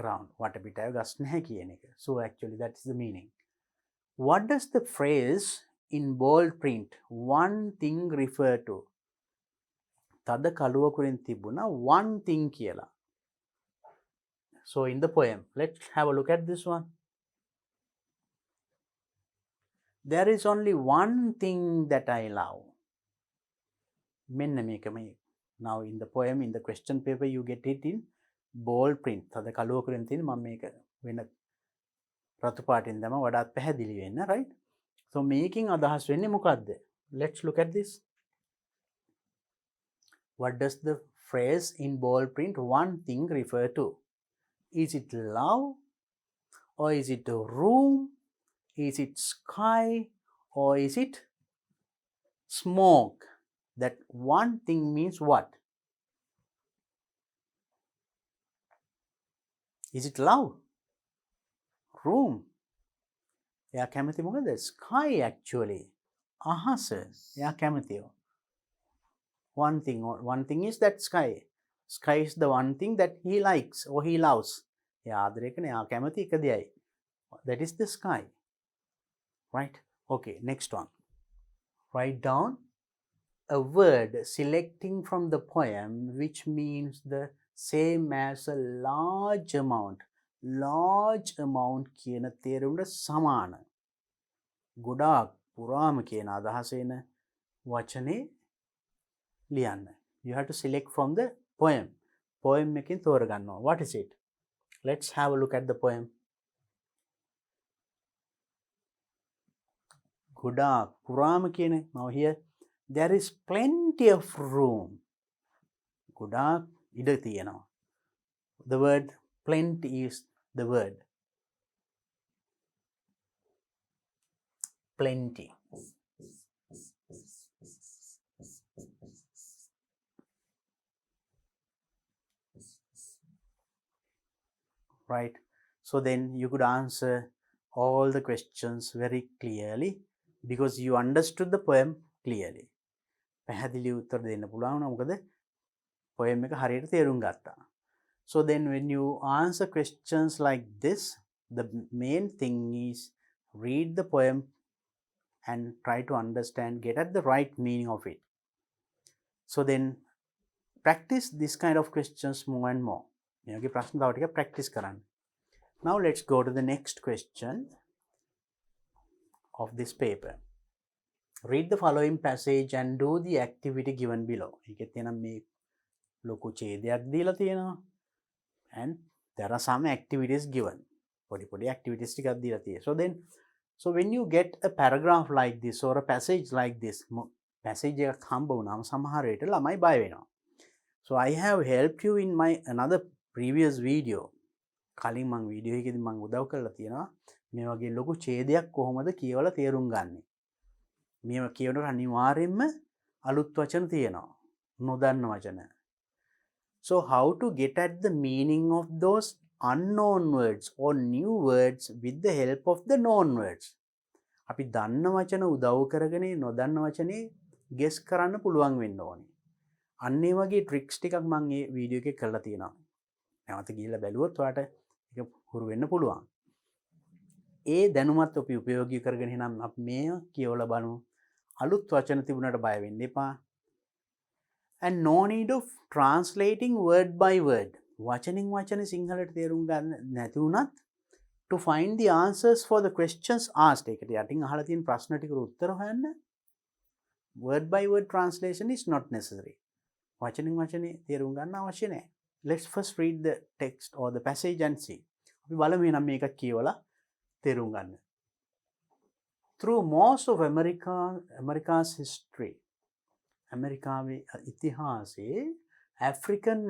Speaker 1: around. වටපිටාව ගස් නැහැ කියන එක. So actually that is the meaning. What does the phrase in bold print one thing refer to? තද කළුවකුරින් තිබුණා one thing කියලා. So in the poem, let's have a look at this one. There is only one thing that I love. මෙන්න මේකම. Now in the poem, in the question paper, you get it in bold print. තද කළුවකුරින් තියෙන මම මේක වෙන රතු පාටින් දැම වඩාත් පැහැදිලි වෙන්න, right? So මේකෙන් අදහස් වෙන්නේ මොකද්ද? Let's look at this. What does the phrase in bold print one thing refer to? Is it love? Or is it a room? Is it sky? Or is it smoke? That one thing means what? Is it love? Room? එයා කැමති මොකද? Sky actually. අහස. එයා කැමතිව. One thing is that sky. Sky is the one thing that he likes or he loves. එයා ආදරය කරන එයා කැමති එක දෙයයි. That is the sky. Right? Okay, next one. Write down a word selecting from the poem which means the same as a large amount. Large amount කියන තේරුමට සමාන. ගොඩාක් පුරාම කියන අදහස එන වචනේ ලියන්න. You have to select from the poem. Poem එකෙන් තෝරගන්නවා. What is it? Let's have a look at the poem. ගොඩාක් පුරාම කියන. Now here there is plenty of room. ගොඩාක් ඉඩ තියෙනවා. The word plenty is the word. Plenty. Right? So then you could answer all the questions very clearly because you understood the poem clearly. පැහැදිලි උත්තර දෙන්න පුළුවන් වුණා මොකද poem එක හරියට තේරුම් ගත්තා. So then when you answer questions like this, the main thing is read the poem and try to understand, get at the right meaning of it. So then practice this kind of questions more and more. මේගේ ප්‍රශ්න තව ටික practice කරන්න. Now let's go to the next question of this paper. Read the following passage and do the activity given below. ඒකේ තියෙන මේ ලොකු ඡේදයක් දීලා තියෙනවා. And there are some activities given. පොඩි activities ටිකක් දීලා තියෙනවා. So when you get a paragraph like this or a passage like this, passage එකක් හම්බ වුණාම සමහර විට ළමයි බය වෙනවා. So I have helped you in my another previous video. කලින් මම වීඩියෝ එකේදී මම උදව් කරලා තියෙනවා මේ වගේ ලොකු ඡේදයක් කොහොමද කියවලා තේරුම් ගන්නෙ. මේව කියනකොට අනිවාර්යයෙන්ම අලුත් වචන තියෙනවා. නොදන්න වචන. So how to get at the meaning of those unknown words or new words with the help of the known words. අපි දන්න වචන උදව් කරගෙන නොදන්න වචනේ guess කරන්න පුළුවන් වෙන්න ඕනේ. අන්න ඒ වගේ tricks ටිකක් මම මේ වීඩියෝ එකේ කරලා තියෙනවා. නැවත ගිහිල්ලා බැලුවොත් ඔයාලට ඒක හුරු වෙන්න පුළුවන්. ඒ දැනුමත් අපි උපයෝගී කරගෙන එහෙනම් අපි මේ කියවලා බලමු. අලුත් වචන තිබුණාට බය වෙන්න එපා. And no need of translating word by word. වචනින් වචන සිංහලට තේරුම් ගන්න නැති වුණත් to find the answers for the questions asked. ඒකට යටින් අහලා තියෙන ප්‍රශ්න ටිකට උත්තර හොයන්න word by word translation is not necessary. වචනින් වචනේ තේරුම් ගන්න අවශ්‍ය නැහැ. Let's first read the text or the passage and see. අපි බලමු එහෙනම් මේක කියවලා තේරුම් ගන්න. Through most of America's history, ඇමරිකාවේ ඉතිහාසයේ African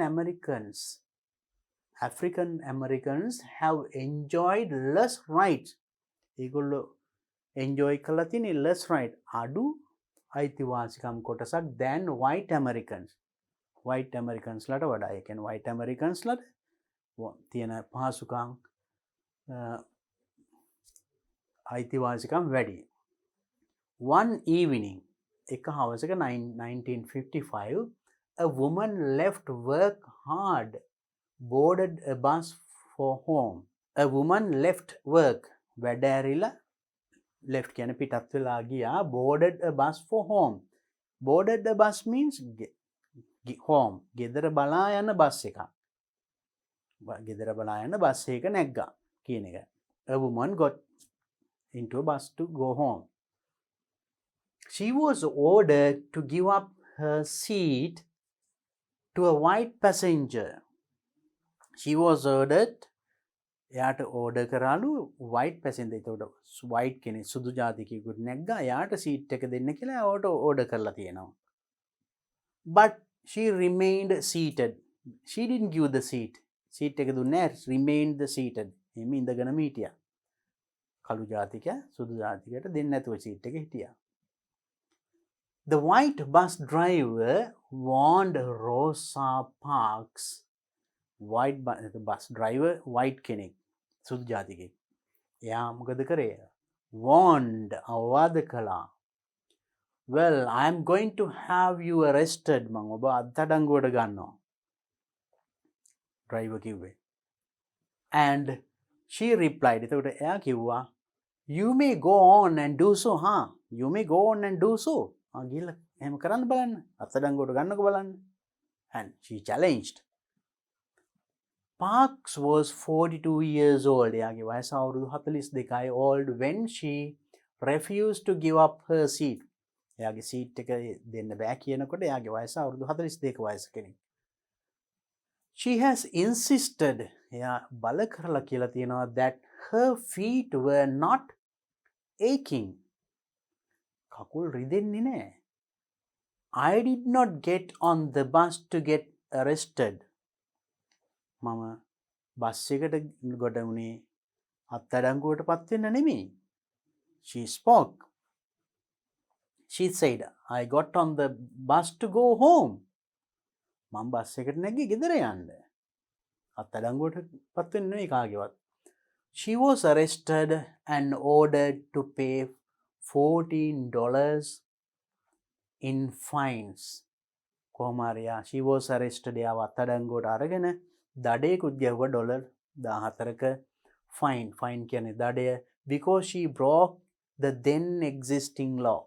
Speaker 1: Americans have enjoyed less rights. ඒගොල්ලෝ enjoy කරලා තියෙන less right අඩු අයිතිවාසිකම් කොටසක් than white Americans. white Americans ලට වඩා. ඒ කියන්නේ white Americans ලට තියෙන පහසුකම් අයිතිවාසිකම් වැඩි. One evening, එක හවසක 1955, a woman left work hard, boarded a bus for home. A woman left work, වැඩ ඇරිලා left කියන පිටත් වෙලා ගියා, boarded a bus for home. Boarded a bus means home. ගෙදර බලා යන බස් එකක්. ගෙදර බලා යන බස් එක නැග්ගා කියන එක. A woman got into a bus to go home. She was ordered to give up her seat to a white passenger. She was ordered, එයාට order කරාලු white passenger. ඒතකොට white කෙනෙක් සුදු ජාතිකයෙකුට නැග්ගා. එයාට seat එක දෙන්න කියලා එයාට order කරලා තියෙනවා. But she remained seated. She didn't give the seat. Seat එක දුන්නේ නැහැ. Remained seated. එimhe ඉඳගෙනම හිටියා. කළු ජාතිකයා සුදු ජාතිකයට දෙන්න නැතුව seat එක හිටියා. The white bus driver warned Rosa Parks. White bus driver, white කෙනෙක් සුදු ජාතිකයෙක්. එයා මොකද කරේ? Warned, අවවාද කළා. Well, I am going to have you arrested. මම ඔබ අත්අඩංගුවට ගන්නවා. driver කිව්වේ. And she replied. එතකොට එයා කිව්වා, you may go on and do so, huh? You may go on and do so. ගිහලා එහෙම කරන්න බලන්න. අත්අඩංගුවට ගන්නකො බලන්න. And she challenged. Parks was 42 years old. එයාගේ වයස අවුරුදු 42යි old when she refused to give up her seat. එයාගේ seat එක දෙන්න බෑ කියනකොට එයාගේ වයස අවුරුදු 42ක වයස කෙනෙක්. She has insisted, එයා බල කරලා කියලා තියෙනවා, that her feet were not aching. කකුල් රිදෙන්නේ නැහැ. I did not get on the bus to get arrested. මම බස් එකට ගොඩ වුණේ අත්අඩංගුවට පත් වෙන්න නෙමෙයි. She spoke. She said, I got on the bus to go home. මම බස් එකට නැගී ගෙදර යන්න. අත්අඩංගුවට පත් වෙන්න නෙමෙයි කාගේවත්. She was arrested and ordered to pay $14 in fines. කොහොමාරියා she was arrested. එයාව අත්අඩංගුවට අරගෙන දඩේකුත් ගැහුවා $14ක fine. Fine කියන්නේ දඩය. Because she broke the then existing law.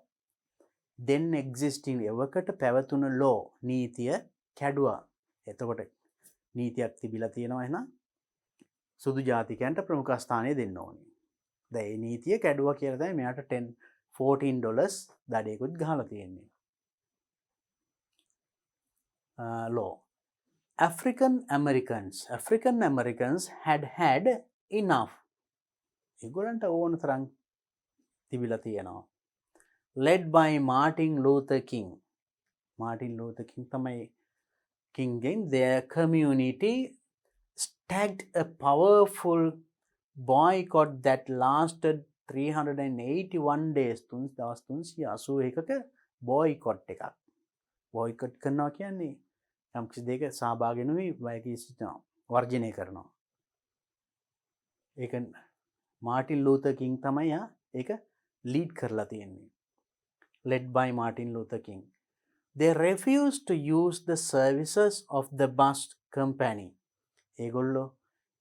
Speaker 1: Then existing එවකට පැවතුන law නීතිය කැඩුවා. එතකොට නීතියක් තිබිලා තියෙනවා එහෙනම් සුදු ජාතිකයන්ට ප්‍රමුඛ ස්ථානය දෙන්න ඕනේ. දැන් මේ නීතිය කැඩුවා කියලා තමයි මෙයාට $14 දඩේකුත් ගහලා තියෙන්නේ. Law. African Americans had enough. ඒගොල්ලන්ට ඕන තරම් තිබිලා තියෙනවා. Led by Martin Luther King. Martin Luther King තමයි King. Their community staged a powerful boycott that lasted 381 days. දවස් 381ක boycott එකක්. boycott කරනවා කියන්නේ යම් කිසි දෙයක සහභාගී නොවි වයකී සිටිනවා. වර්ජනය කරනවා. ඒක මාටින් ලූතර් කිං තමයි ඒක ලීඩ් කරලා තියෙන්නේ. Led by Martin Luther King. They refused to use the services of the bus company. ඒගොල්ලෝ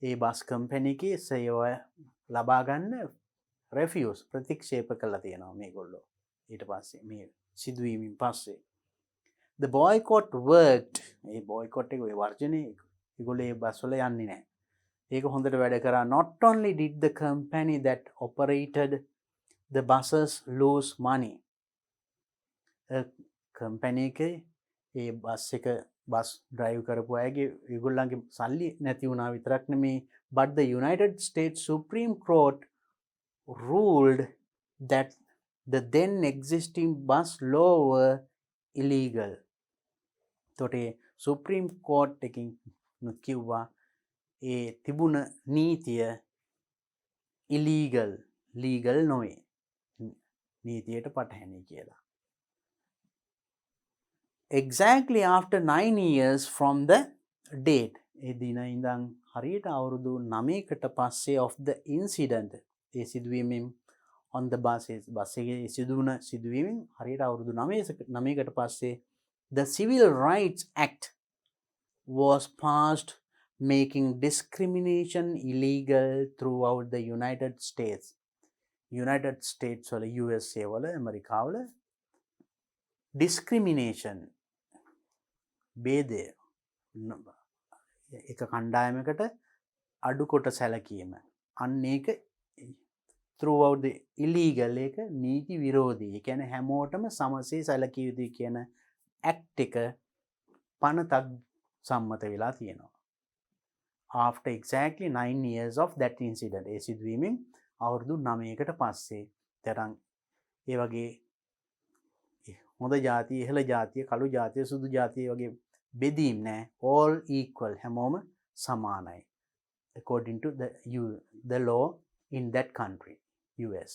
Speaker 1: ඒ බස් කම්පැනි එකේ සේවය ලබා ගන්න refuse ප්‍රතික්ෂේප කළා තියෙනවා මේගොල්ලෝ ඊට පස්සේ මේ සිදුවීමෙන් පස්සේ the boycott worked A boycott එක ඔය වර්ජනේ ඒගොල්ලෝ ඒ බස් වල යන්නේ නැහැ ඒක හොඳට වැඩ කරා not only did the company that operated the buses lose money company එකේ ඒ බස් එක බස් ඩ්‍රයිව් කරපු අයගේ ඒගොල්ලන්ගේ සල්ලි නැති වුණා විතරක් නෙමේ but the United States Supreme Court ruled that the then existing bus law were illegal. තොටේ Supreme Court එකකින් කිව්වා ඒ තිබුණ නීතිය illegal legal නොවේ නීතියට පටහැනි කියලා. Exactly after 9 years from the date ඒ දින ඉඳන් හරියට අවුරුදු 9කට පස්සේ of the incident A සිදුවීමෙන් on the bus එකේ සිදුවුණ සිදුවීමෙන් හරියට අවුරුදු 9කට පස්සේ the Civil Rights Act was passed making discrimination illegal throughout the United States. United States වල USA වල ඇමරිකාවල discrimination බේදය එක කණ්ඩායමකට අඩුකොට සැලකීම අන්න ඒක throughout the illegal එක නීති විරෝධී ඒ කියන්නේ හැමෝටම සමසේ සැලකිය යුතුයි කියන act එක පනතක් සම්මත වෙලා තියෙනවා after exactly 9 years of that incident ඒ සිදුවීමෙන් අවුරුදු 9කට පස්සේ තරම් ඒ වගේ හොඳ ජාතිය ඉහළ ජාතිය කළු ජාතිය සුදු ජාතිය වගේ බෙදීම් නැහැ all equal හැමෝම සමානයි according to the law in that country US.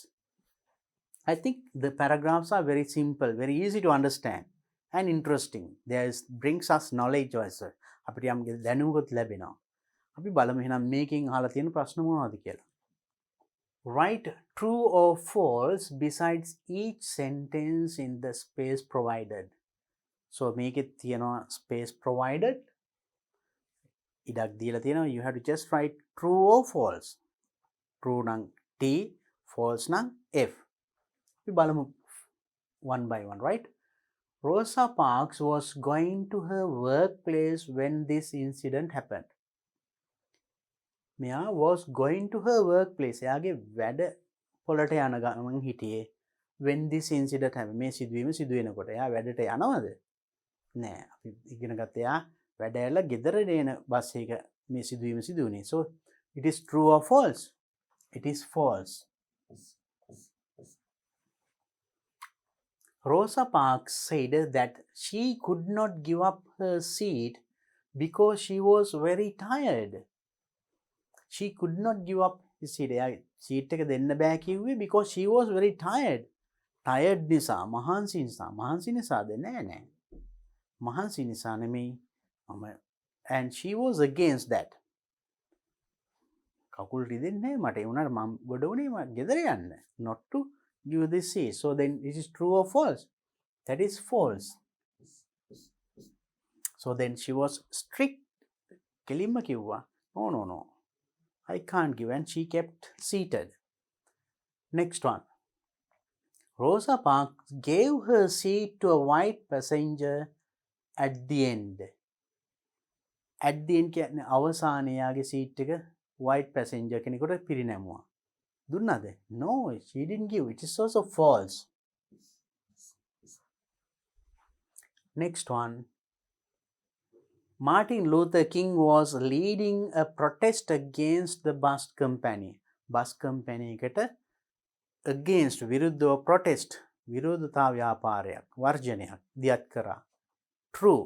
Speaker 1: I think the paragraphs are very simple very easy to understand and interesting brings us knowledge also අපිට යම් දැනුමක් ලැබෙනවා අපි බලමු එහෙනම් මේකෙන් අහලා තියෙන ප්‍රශ්න මොනවද කියලා Write true or false besides each sentence in the space provided. So make it space provided. ඉඩක් දීලා තියෙනවා you have to just write true or false. True නම් T, false නම් F. අපි බලමු one by one, right? Rosa Parks was going to her workplace when this incident happened. මෙයා was going to her workplace එයාගේ වැඩ පොළට යන ගමන් හිටියේ when this incident happened මේ සිදුවීම සිදු වෙනකොට එයා වැඩට යනවද නෑ අපි ඉගෙන ගත්ත එයා වැඩ ඇරලා ගෙදර එන බස් එක මේ සිදුවීම සිදු වුණේ so it is true or false it is false Rosa Parks said that she could not give up her seat because she was very tired She could not give up his seat. Seat එක දෙන්න බෑ කිව්වේ because she was very tired. Tired නිසා මහන්සි නිසාද නෑ. මහන්සි නිසා නෙමෙයි. And she was against that. කකුල් රිදෙන්නේ නැහැ මට ඒ උනාට මම ගොඩ උනේ මම ගෙදර යන්න. Not to give this seat. So then it is true or false? That is false. So then she was strict. කෙලින්ම කිව්වා. No. I can't give and she kept seated. Next one. Rosa Parks gave her seat to a white passenger at the end. At the end කියන්නේ අවසානයේ යාගේ seat එක white passenger කෙනෙකුට පිරිනැමුවා. දුන්නාද? No, she didn't give. It is also false. Next one. Martin Luther King was leading a protest against the bus company. Bus company එකට against විරුද්ධව protest විරෝධතා ව්‍යාපාරයක් වර්ජනයක් දියත් කරා. True.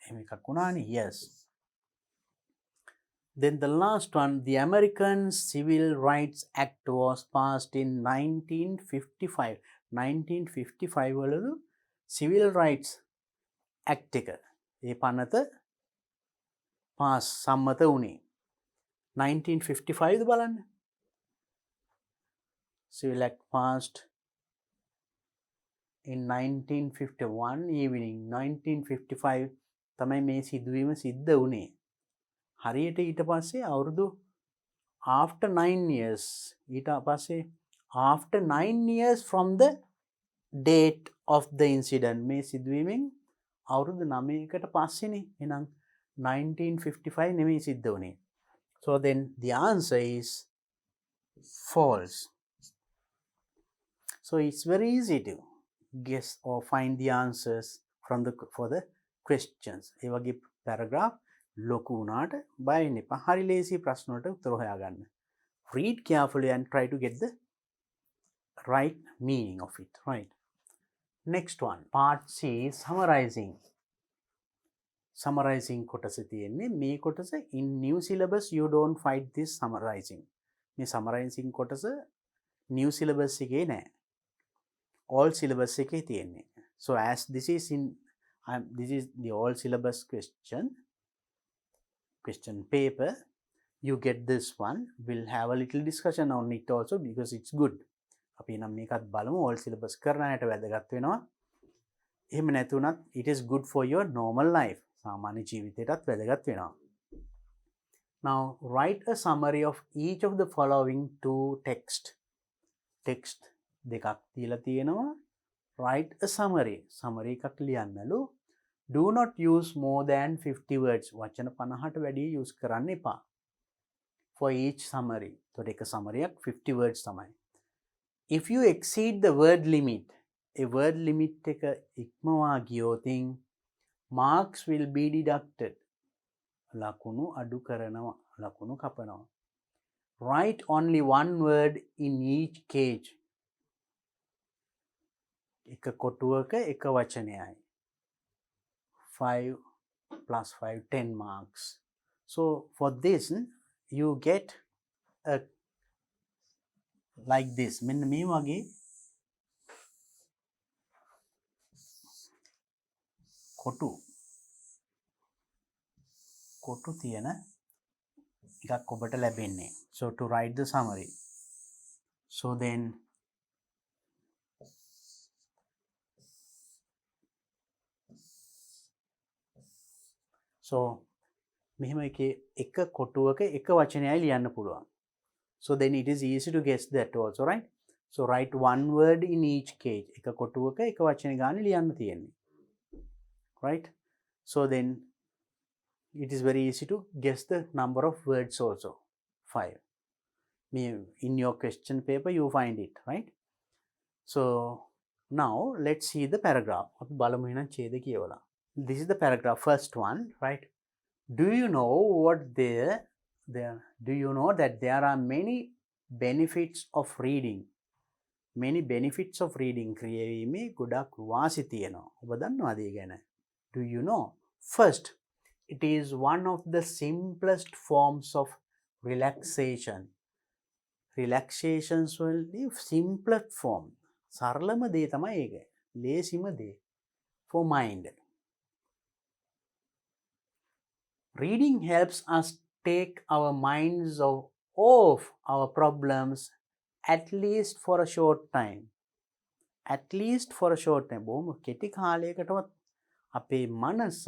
Speaker 1: එහෙම එකක් වුණානේ. Yes. Then the last one, the American Civil Rights Act was passed in 1955. 1955 වලදු Civil Rights Act එක ඒ පනත පාස් සම්මත වුණේ 1955 බලන්න Civil Act passed in 1951 evening 1955 තමයි මේ සිදුවීම සිද්ධ වුණේ හරියට ඊට පස්සේ අවුරුදු after 9 years ඊට පස්සේ after 9 years from the date of the incident මේ සිදුවීමෙන් අවුරුදු 9කට පස්සේනේ එහෙනම් 1955 නෙමෙයි සිද්ධ වුණේ. So then the answer is false. So it's very easy to guess or find the answers for the questions. ඒ වගේ paragraph ලොකු වුණාට බය වෙන්න එපා. හරි ලේසි ප්‍රශ්න වලට උත්තර හොයාගන්න. Read carefully and try to get the right meaning of it, right? Next one, part C, summarizing. Summarizing කොටස තියෙන්නේ මේ කොටස in new syllabus you don't find this summarizing. මේ summarizing කොටස new syllabus එකේ නෑ. All syllabus එකේ තියෙන්නේ. So as this is the all syllabus question paper, you get this one. We'll have a little discussion on it also because it's good. අපි නම් මේකත් බලමු all syllabus කරන අයට වැදගත් වෙනවා. එහෙම නැතුණත් it is good for your normal life. සාමාන්‍ය ජීවිතයටත් වැදගත් වෙනවා. Now write a summary of each of the following two text දෙකක් දීලා තියෙනවා. Write a summary එකක් ලියන්නලු. Do not use more than 50 words. වචන 50ට වැඩි use කරන්න එපා. For each summary. එතකොට එක summary එකක් 50 words තමයි. If you exceed the word limit, a word limit එක ඉක්මවා ගියොතින් marks will be deducted. ලකුණු අඩු කරනවා, ලකුණු කපනවා. Write only one word in each cage. එක කොටුවක එක වචනයයි. 5 plus 5, 10 marks. So for this, you get a like this. මෙන්න මේ වගේ කොටු තියෙන එකක් ඔබට ලැබෙන්නේ. So to write the summary. So then මෙහෙම එක කොටුවක එක වචනයයි ලියන්න පුළුවන්. So then it is easy to guess that also, right? So write one word in each cage. එක කොටුවක එක වචන ගානේ ලියන්න තියෙන්නේ. Right? So then it is very easy to guess the number of words also. 5. In your question paper you find it, right? So now let's see the paragraph. අපි බලමු එහෙනම් ඡේද කියවලා. This is the paragraph, first one, right? Do you know that there are many benefits of reading? Many benefits of reading. ක්‍රියාවීමේ ගොඩක් වාසි තියෙනවා. ඔබ දන්නවද ඒ ගැන? Do you know? First, it is one of the simplest forms of relaxation. Relaxations will be simplest form. සරලම දේ තමයි ඒක. ලේසිම දේ. For mind. Reading helps us take our minds off our problems at least for a short time. At least for a short time. බොහොම කෙටි කාලයකටවත් අපේ මනස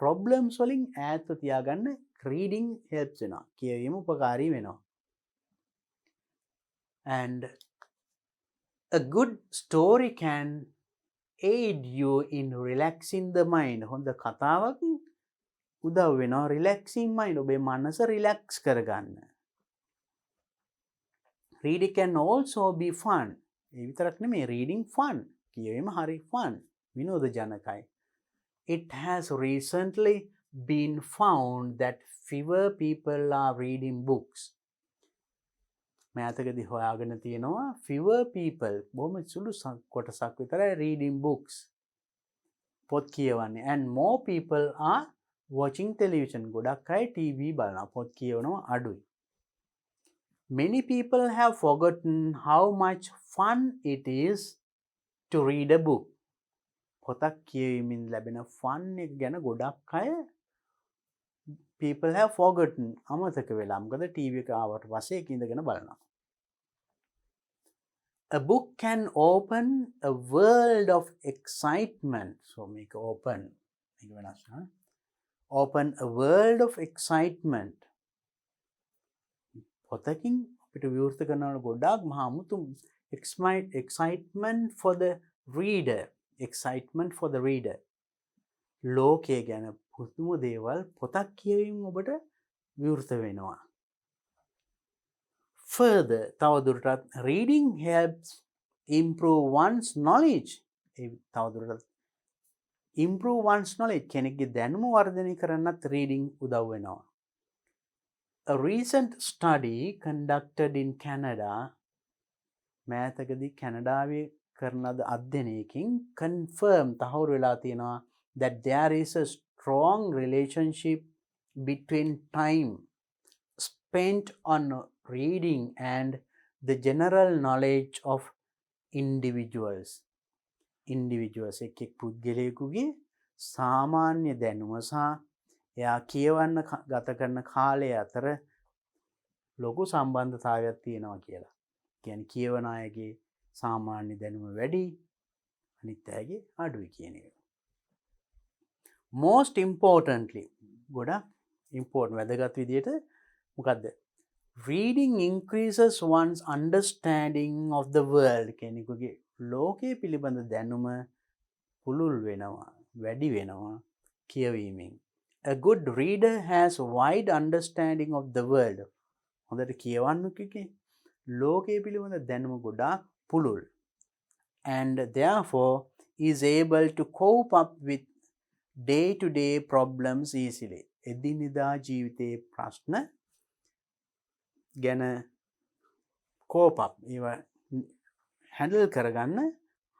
Speaker 1: problems වලින් ඈත්ව තියාගන්න reading helps වෙනවා. කියවීම උපකාරී වෙනවා. And a good story can aid you in relaxing the mind. හොඳ කතාවක් උදව් වෙනවා relaxing mind. ඔබේ මනස relax කරගන්න. Reading can also be fun. ඒ විතරක් නෙමෙයි reading fun. කියවීම හරි fun. විනෝදජනකයි. It has recently been found that fewer people are reading books. මෑතකදී හොයාගෙන තියෙනවා fewer people බොහොම සුළු කොටසක් විතරයි reading books. පොත් කියවන්නේ. And more people are watching television. ගොඩක් අය TV බලනවා. පොත් කියවනවා අඩුයි. Many people have forgotten how much fun it is to read a book. පොතක් කියවීමෙන් ලැබෙන fun එක ගැන ගොඩක් අය people have forgotten. අමතක වෙලා. මොකද TV එක ආවට පස්සේ ඒක ඉඳගෙන බලනවා. A book can open a world of excitement. So make open. Open a world of excitement. පොතකින් අපිට විවෘත කරනවට ගොඩාක් මහා අමුතු excitement for the reader. Excitement for the reader. ලෝකයේ ගැන පුදුම දේවල් පොතක් කියවීම ඔබට විවෘත වෙනවා. Further, තවදුරටත් reading helps improve one's knowledge. තවදුරටත් improve one's knowledge කෙනෙක්ගේ දැනුම වර්ධනය කරන්නත් reading උදව් වෙනවා. A recent study conducted in Canada මෑතකදී කැනඩාවේ කරන අධ්‍යයනයකින් confirm තහවුරු වෙලා තියෙනවා that there is a strong relationship between time spent on reading and the general knowledge of individuals. එක් පුද්ගලයෙකුගේ සාමාන්‍ය දැනුම සහ එයා කියවන්න ගත කරන කාලය අතර ලොකු සම්බන්ධතාවයක් තියෙනවා කියලා. කියන්නේ කියවන අයගේ සාමාන්‍ය දැනුම වැඩි අනිත් අයගේ අඩුයි කියන එක. Most importantly, ගොඩක් important වැදගත් විදියට මොකද්ද? Reading increases one's understanding of the world. කෙනෙකුගේ ලෝකයේ පිළිබඳ දැනුම පුළුල් වෙනවා, වැඩි වෙනවා කියවීමෙන්. A good reader has a wide understanding of the world. හොඳට කියවන්නකගේ ලෝකයේ පිළිබඳ දැනුම ගොඩාක් පුළුල්. And therefore is able to cope up with day-to-day problems easily. එදිනෙදා ජීවිතයේ ප්‍රශ්න ගැන cope up ඒවා handle කරගන්න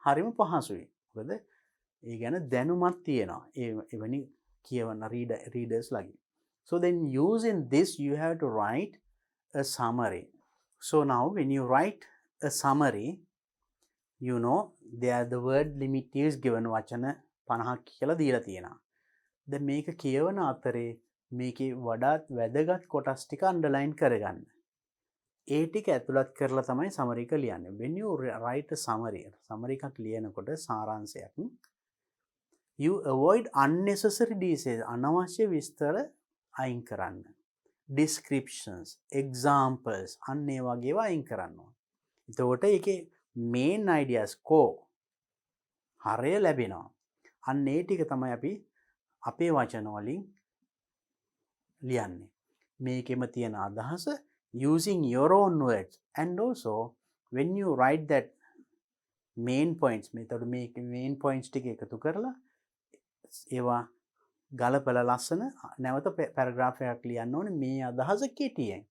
Speaker 1: හරිම පහසුයි. මොකද ඒ ගැන දැනුමක් තියෙනවා. එවැනි කියවන readers ලගේ. So then using this you have to write a summary. So now when you write a summary, you know there the word limit is given වචන 50ක් කියලා දීලා තියෙනවා. දැන් මේක කියවන අතරේ මේකේ වඩාත් වැදගත් කොටස් ටික අන්ඩර්ලයින් කරගන්න. ඒ ටික ඇතුළත් කරලා තමයි summary එක ලියන්නේ. When you write a summary එකක් ලියනකොට සාරාංශයක්, you avoid unnecessary details. අනවශ්‍ය විස්තර අයින් කරන්න. Descriptions, examples අන්න ඒ වගේ ඒවා අයින් කරනවා. එතකොට ඒකේ main ideas හරය ලැබෙනවා. අන්න ඒ ටික තමයි අපි අපේ වචන වලින් ලියන්නේ. මේකෙම තියෙන අදහස using your own words, and also when you write that main points මේ main points ටික එකතු කරලා ඒවා ගලපලා ලස්සන නැවත paragraph එකක් ලියන්න ඕනේ මේ අදහස කෙටියෙන්.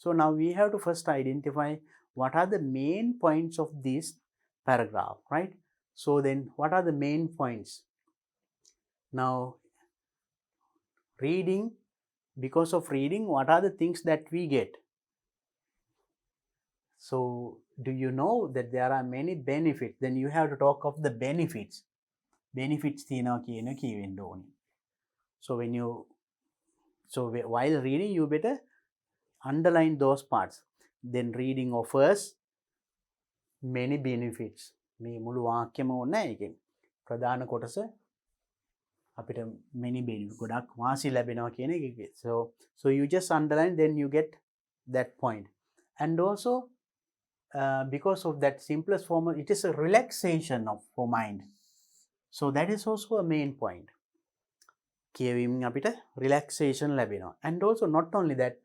Speaker 1: So now we have to first identify what are the main points of this paragraph, right? So then what are the main points? Now reading, because of reading, what are the things that we get? So do you know that there are many benefits? Then you have to talk of the benefits. Benefits තියෙනවා කියන කියවෙන්න ඕනේ. So while reading you better underline those parts. Then reading offers many benefits. මේ මුළු වාක්‍යම ඕනේ ඒකෙන්. ප්‍රධාන කොටස අපිට many benefits ගොඩක් වාසි ලැබෙනවා කියන එක. So you just underline, then you get that point. And also because of that simplest form, it is a relaxation for mind. So that is also a main point. කියවීමෙන් අපිට relaxation ලැබෙනවා. And also not only that,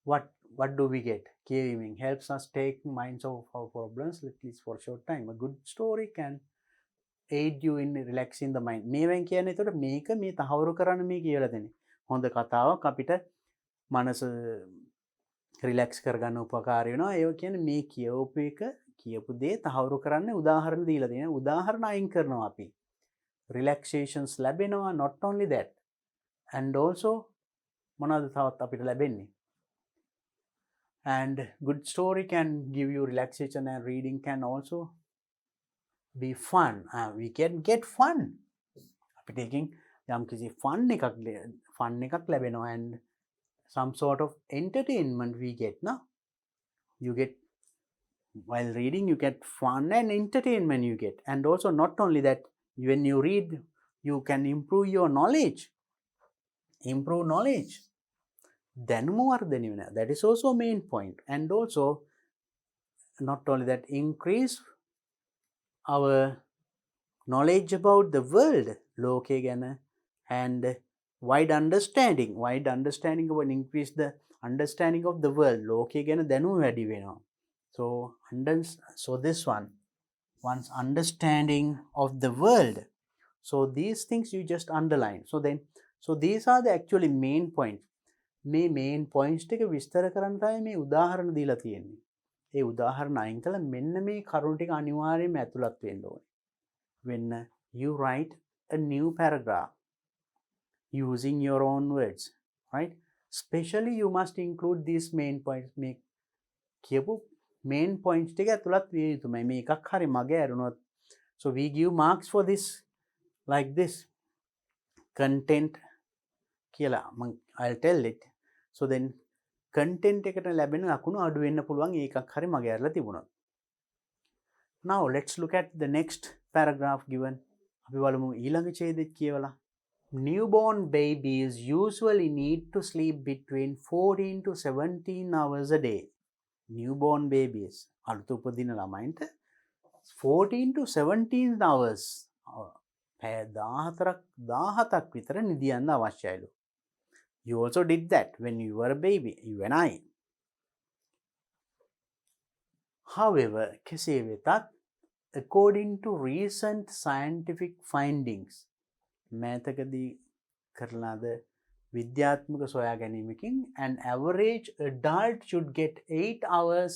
Speaker 1: what do we get? කියවීමෙන් helps us take minds of our problems at least for a short time. A good story can aid you in relaxing the mind. මේවෙන් කියන්නේ එතකොට මේක මේ තහවුරු කරන්න මේ කියලා දෙන්නේ. හොඳ කතාවක් අපිට මනස රිලැක්ස් කරගන්න උපකාර වෙනවා. ඒ කියන්නේ මේ කියපු දේ තහවුරු කරන්න උදාහරණ දීලා දෙනවා. උදාහරණ අයින් කරනවා අපි. Relaxations ලැබෙනවා. Not only that, and also මොනවද තවත් අපිට ලැබෙන්නේ? And good story can give you relaxation, and reading can also be fun. We can get fun. අපිට එකකින් යම්කිසි fun එකක් ලැබෙනවා, and some sort of entertainment we get. No, you get while reading, you get fun and entertainment you get. And also not only that, when you read, you can improve your knowledge. දැනුම වර්ධනය වෙනවා. That is also a main point. And also, not only that, increase our knowledge about the world, ලෝකය ගැන, and wide understanding about increase the understanding of the world, ලෝකය ගැන දැනුම වැඩි වෙනවා. So this one, one's understanding of the world. So these things you just underline. So these are the actually main points. මේ main points ටික විස්තර කරන්න තමයි මේ උදාහරණ දීලා තියෙන්නේ. ඒ උදාහරණ අයින් කළා මෙන්න මේ කරුණු ටික අනිවාර්යයෙන්ම ඇතුළත් වෙන්න ඕනේ. When you write a new paragraph using your own words, right? Especially you must include these main points. මේ කියපු main points ටික ඇතුළත් විය යුතුමයි. මේ එකක් හරි මගේ ඇරුණොත්, so we give marks for this like this content කියලා I'll tell it. So then content එකට ලැබෙන ලකුණු අඩු වෙන්න පුළුවන් ඒකක් හරි මගේ ඇරලා තිබුණොත්. Now let's look at the next paragraph given. අපි බලමු ඊළඟ ඡේදෙත් කියවලා. Newborn babies usually need to sleep between 14 to 17 hours a day. Newborn babies, අලුත උපදින ළමයින්ට 14 to 17 hours පැය 17ක් විතර නිදියන්න අවශ්‍යයිලු. You also did that when you were a baby, you and I. However, කෙසේ වෙතත්, according to recent scientific findings, මෑතකදී කරලාද විද්‍යාත්මක සොයා ගැනීමකින්, an average adult should get 8 hours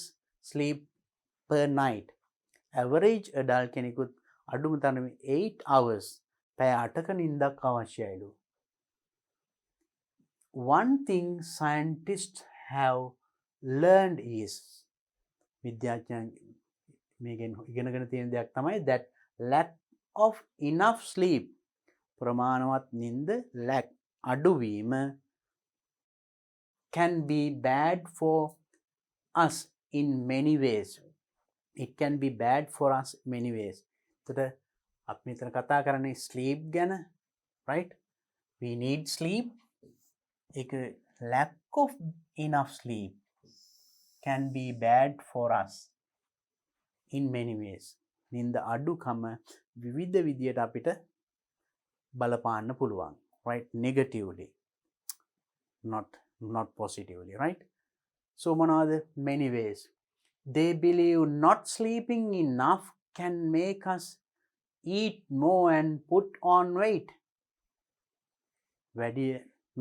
Speaker 1: sleep per night. Average adult කෙනෙකුත් අඩුම තරමේ 8 hours පැය 8ක නිින්දක් අවශ්‍යයිලු. One thing scientists have learned is, විද්‍යාඥයන් මේකෙන් ඉගෙනගෙන තියෙන දෙයක් තමයි, that lack of enough sleep, ප්‍රමාණවත් නිින්ද lack අඩුවීම, can be bad for us in many ways. It can be bad for us many ways. එතකොට අපි මෙතන කතා කරන්නේ sleep ගැන, right? We need sleep. ඒක lack of enough sleep can be bad for us in many ways. නින්ද අඩුකම විවිධ විදියට අපිට බලපාන්න පුළුවන්, right? Negatively, not positively, right? So මොනවාද many ways? They believe not sleeping enough can make us eat more and put on weight. වැඩි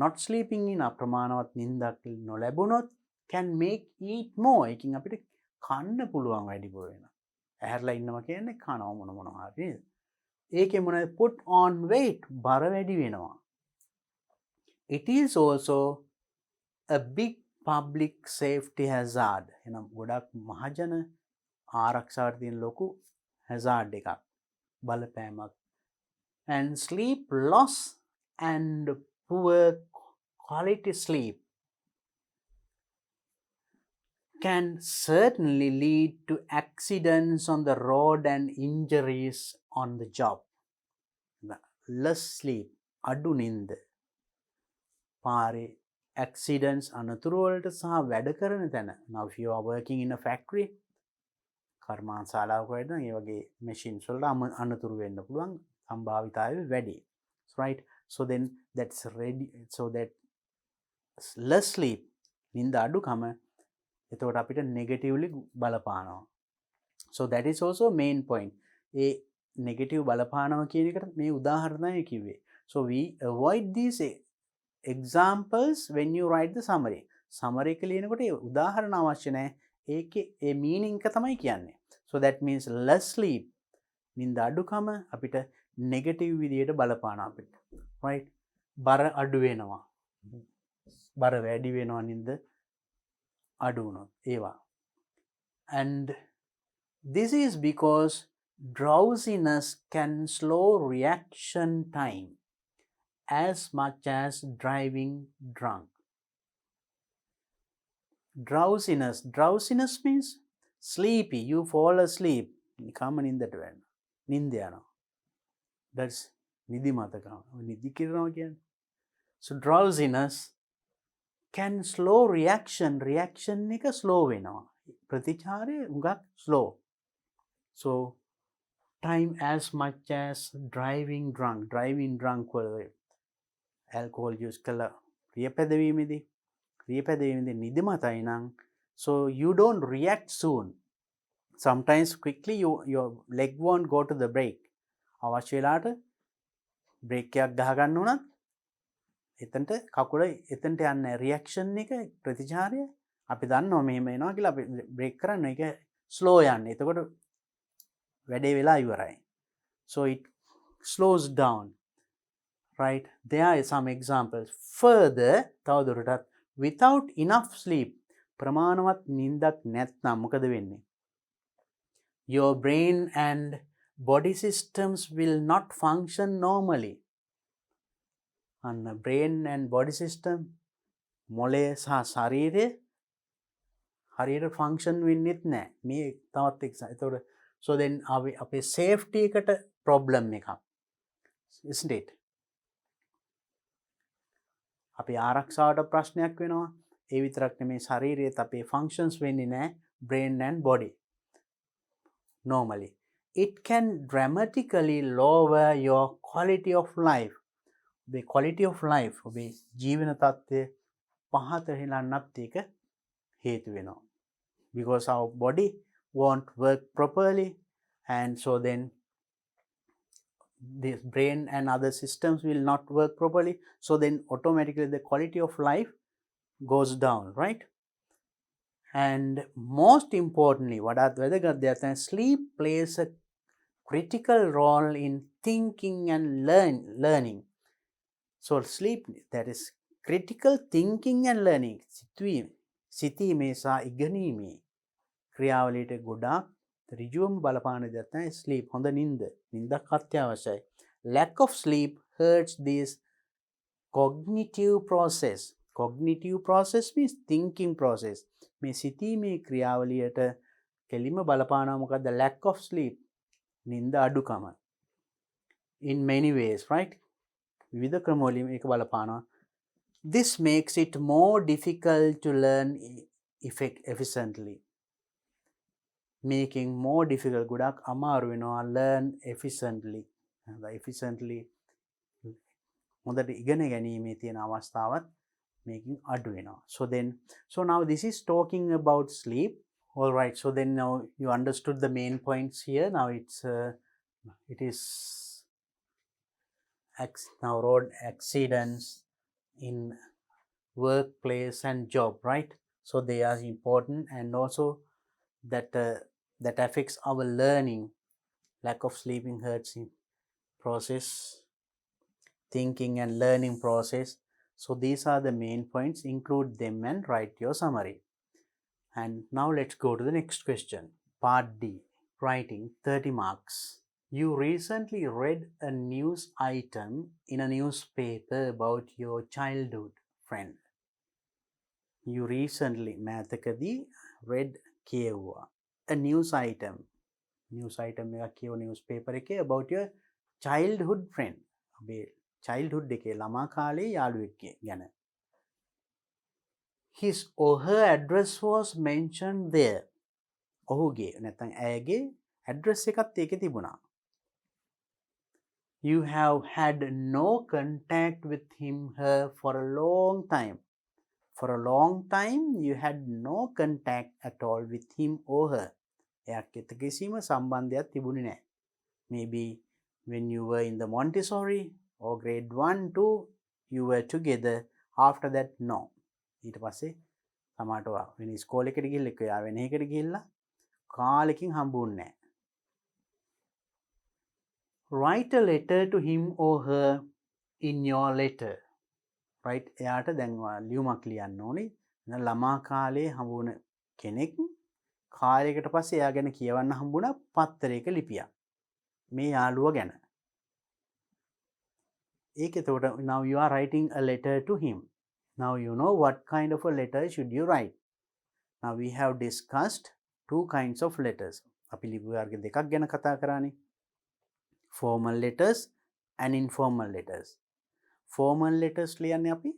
Speaker 1: not sleeping enough, ප්‍රමාණවත් නින්දක් නොලැබුණොත් can make eat more. එකකින් අපිට කන්න පුළුවන් වැඩිපුර වෙනවා. ඇහැරලා ඉන්නවා කියන්නේ කනවා මොනවා හරි නේද? ඒකේ මොනවද put on weight, බර වැඩි වෙනවා. It is also a big public safety hazard. එනම් ගොඩක් මහජන ආරක්ෂාවට තියෙන ලොකු hazard එකක්, බලපෑමක්. And sleep loss and poor quality sleep can certainly lead to accidents on the road and injuries on the job. Less sleep, adu නින්ද, පාරේ accidents අනතුරු වලට සහ වැඩ කරන තැන. Now if you are working in a factory, කර්මාන්තශාලාවක වැඩ නම් ඒ වගේ machines වලට අනතුරු වෙන්න පුළුවන්, සම්භාවිතාවය වැඩි, right? So then that's ready. So that less sleep, නින්ද අඩුකම, එතකොට අපිට negatively බලපානවා. So that is also main point. A negative බලපානවා කියන එකට මේ උදාහරණය කිව්වේ. So we avoid these examples when you write the summary. Summary එක ලියනකොට ඒ උදාහරණ අවශ්‍ය නැහැ. ඒකේ ඒ meaning එක තමයි කියන්නේ. So that means less sleep, නින්ද අඩුකම අපිට negative විදියට බලපානවා අපිට, right? බර අඩු වෙනවා, බර වැඩි වෙනවා නින්ද අඩු වුණොත් ඒවා. And this is because drowsiness can slow reaction time as much as driving drunk. Drowsiness means sleepy, you fall asleep, නිකම්ම නින්දට වැටෙනවා, නින්ද යනවා. That's නිදිමතකම, නිදි කිරනවා කියන්නේ. So drowsiness can slow reaction එක slow වෙනවා. ප්‍රතිචාරය හුඟක් slow. So time as much as driving drunk වල alcohol use කළා රියපැදවීමේදී නිදිමතයි නම් so you don't react soon. Sometimes quickly your leg won't go to the brake. අවශ්‍ය වෙලාවට brake එකක් ගහ ගන්න උනත් එතනට කකුල එතනට යන්නේ reaction එක ප්‍රතිචාරය අපි දන්නවා මෙහෙම එනවා කියලා අපි brake කරන්න ඒක slow යන්නේ. එතකොට වැඩේ වෙලා ඉවරයි. So it slows down. Right? There are some examples. Further, තවදුරටත් without enough sleep ප්‍රමාණවත් නිින්දක් නැත්නම් මොකද වෙන්නේ? Your brain and body systems will not function normally. And brain and body system මොළය සහ ශරීරය හරියට function වෙන්නෙත් නැහැ. මේ තවත් එතකොට so then අපේ safety එකට problem එකක්. Isn't it? අපි ආරක්ෂාවට ප්‍රශ්නයක් වෙනවා. ඒ විතරක් නෙමේ ශරීරයේත් අපේ functions වෙන්නේ නැහැ brain and body. Normally, it can dramatically lower your quality of life. The quality of life, ඔබේ ජීවන තත්ත්වය පහත හෙලන්නත් ඒක හේතු වෙනවා. Because our body won't work properly and so then the brain and other systems will not work properly. So then automatically the quality of life goes down, right? And most importantly, sleep plays a critical role in thinking and learning. So sleep, that is critical thinking and learning. සිතීමේ සහ ඉගෙනීමේ ක්‍රියාවලියට ගොඩාක් ඍජුවම බලපාන දෙයක් තමයි sleep. හොඳ නිින්දක් අත්‍යවශ්‍යයි. Lack of sleep hurts this cognitive process. Cognitive process means thinking process. මේ සිතීමේ ක්‍රියාවලියට කෙලිම බලපානවා මොකද්ද? Lack of sleep. නිින්ද අඩුකම. In many ways, right? විවිධ ක්‍රම වලින් ඒක බලපානවා. This makes it more difficult to learn efficiently. Making more difficult ගොඩක් අමාරු වෙනවා learn efficiently. efficiently හොඳට ඉගෙන ගැනීමේ තියෙන අවස්ථාවත් making අඩු වෙනවා. So now this is talking about sleep. All right, so then now you understood the main points here. Now it is now road accidents in workplace and job, right? So they are important and also that affects our learning. Lack of sleeping hurts in process, thinking and learning process. So these are the main points. Include them and write your summary. And now let's go to the next question. Part D, writing 30 marks. You recently read a news item in a newspaper about your childhood friend. You recently මෑතකදී read කියවුවා a news item එකක් කියව newspaper එකේ about your childhood friend. ඔබේ childhood එකේ ළමා කාලේ යාළුවෙක් ගැන. His or her address was mentioned there. ඔහුගේ නැත්නම් ඇයගේ address එකත් ඒකේ තිබුණා. You have had no contact with her for a long time. For a long time, you had no contact at all with him or her. එයාට කිසිම සම්බන්ධයක් තිබුණේ නැහැ. Maybe when you were in the Montessori or grade 1, 2, you were together. After that, no. ඊට පස්සේ සමහරට වෙන ඉස්කෝලේ එකට ගිහිල්ලා එක්ක වෙන එකකට ගිහිල්ලා කාලෙකින් හම්බුන්නේ නැහැ. Write a letter to him or her in your letter. Right? එයාට දැන් ලියුමක් ලියන්න ඕනේ. ළමා කාලේ හම්බුන කෙනෙක් කාලයකට පස්සේ එයා ගැන කියවන්න හම්බුණා පත්තරයක ලිපියක්. මේ යාළුවා ගැන. ඒක එතකොට now you are writing a letter to him. Now you know what kind of a letter should you write. Now we have discussed two kinds of letters. අපි ලිපි වර්ග දෙකක් ගැන කතා කරානේ. Formal letters and informal letters. Formal letters ලියන්නේ අපි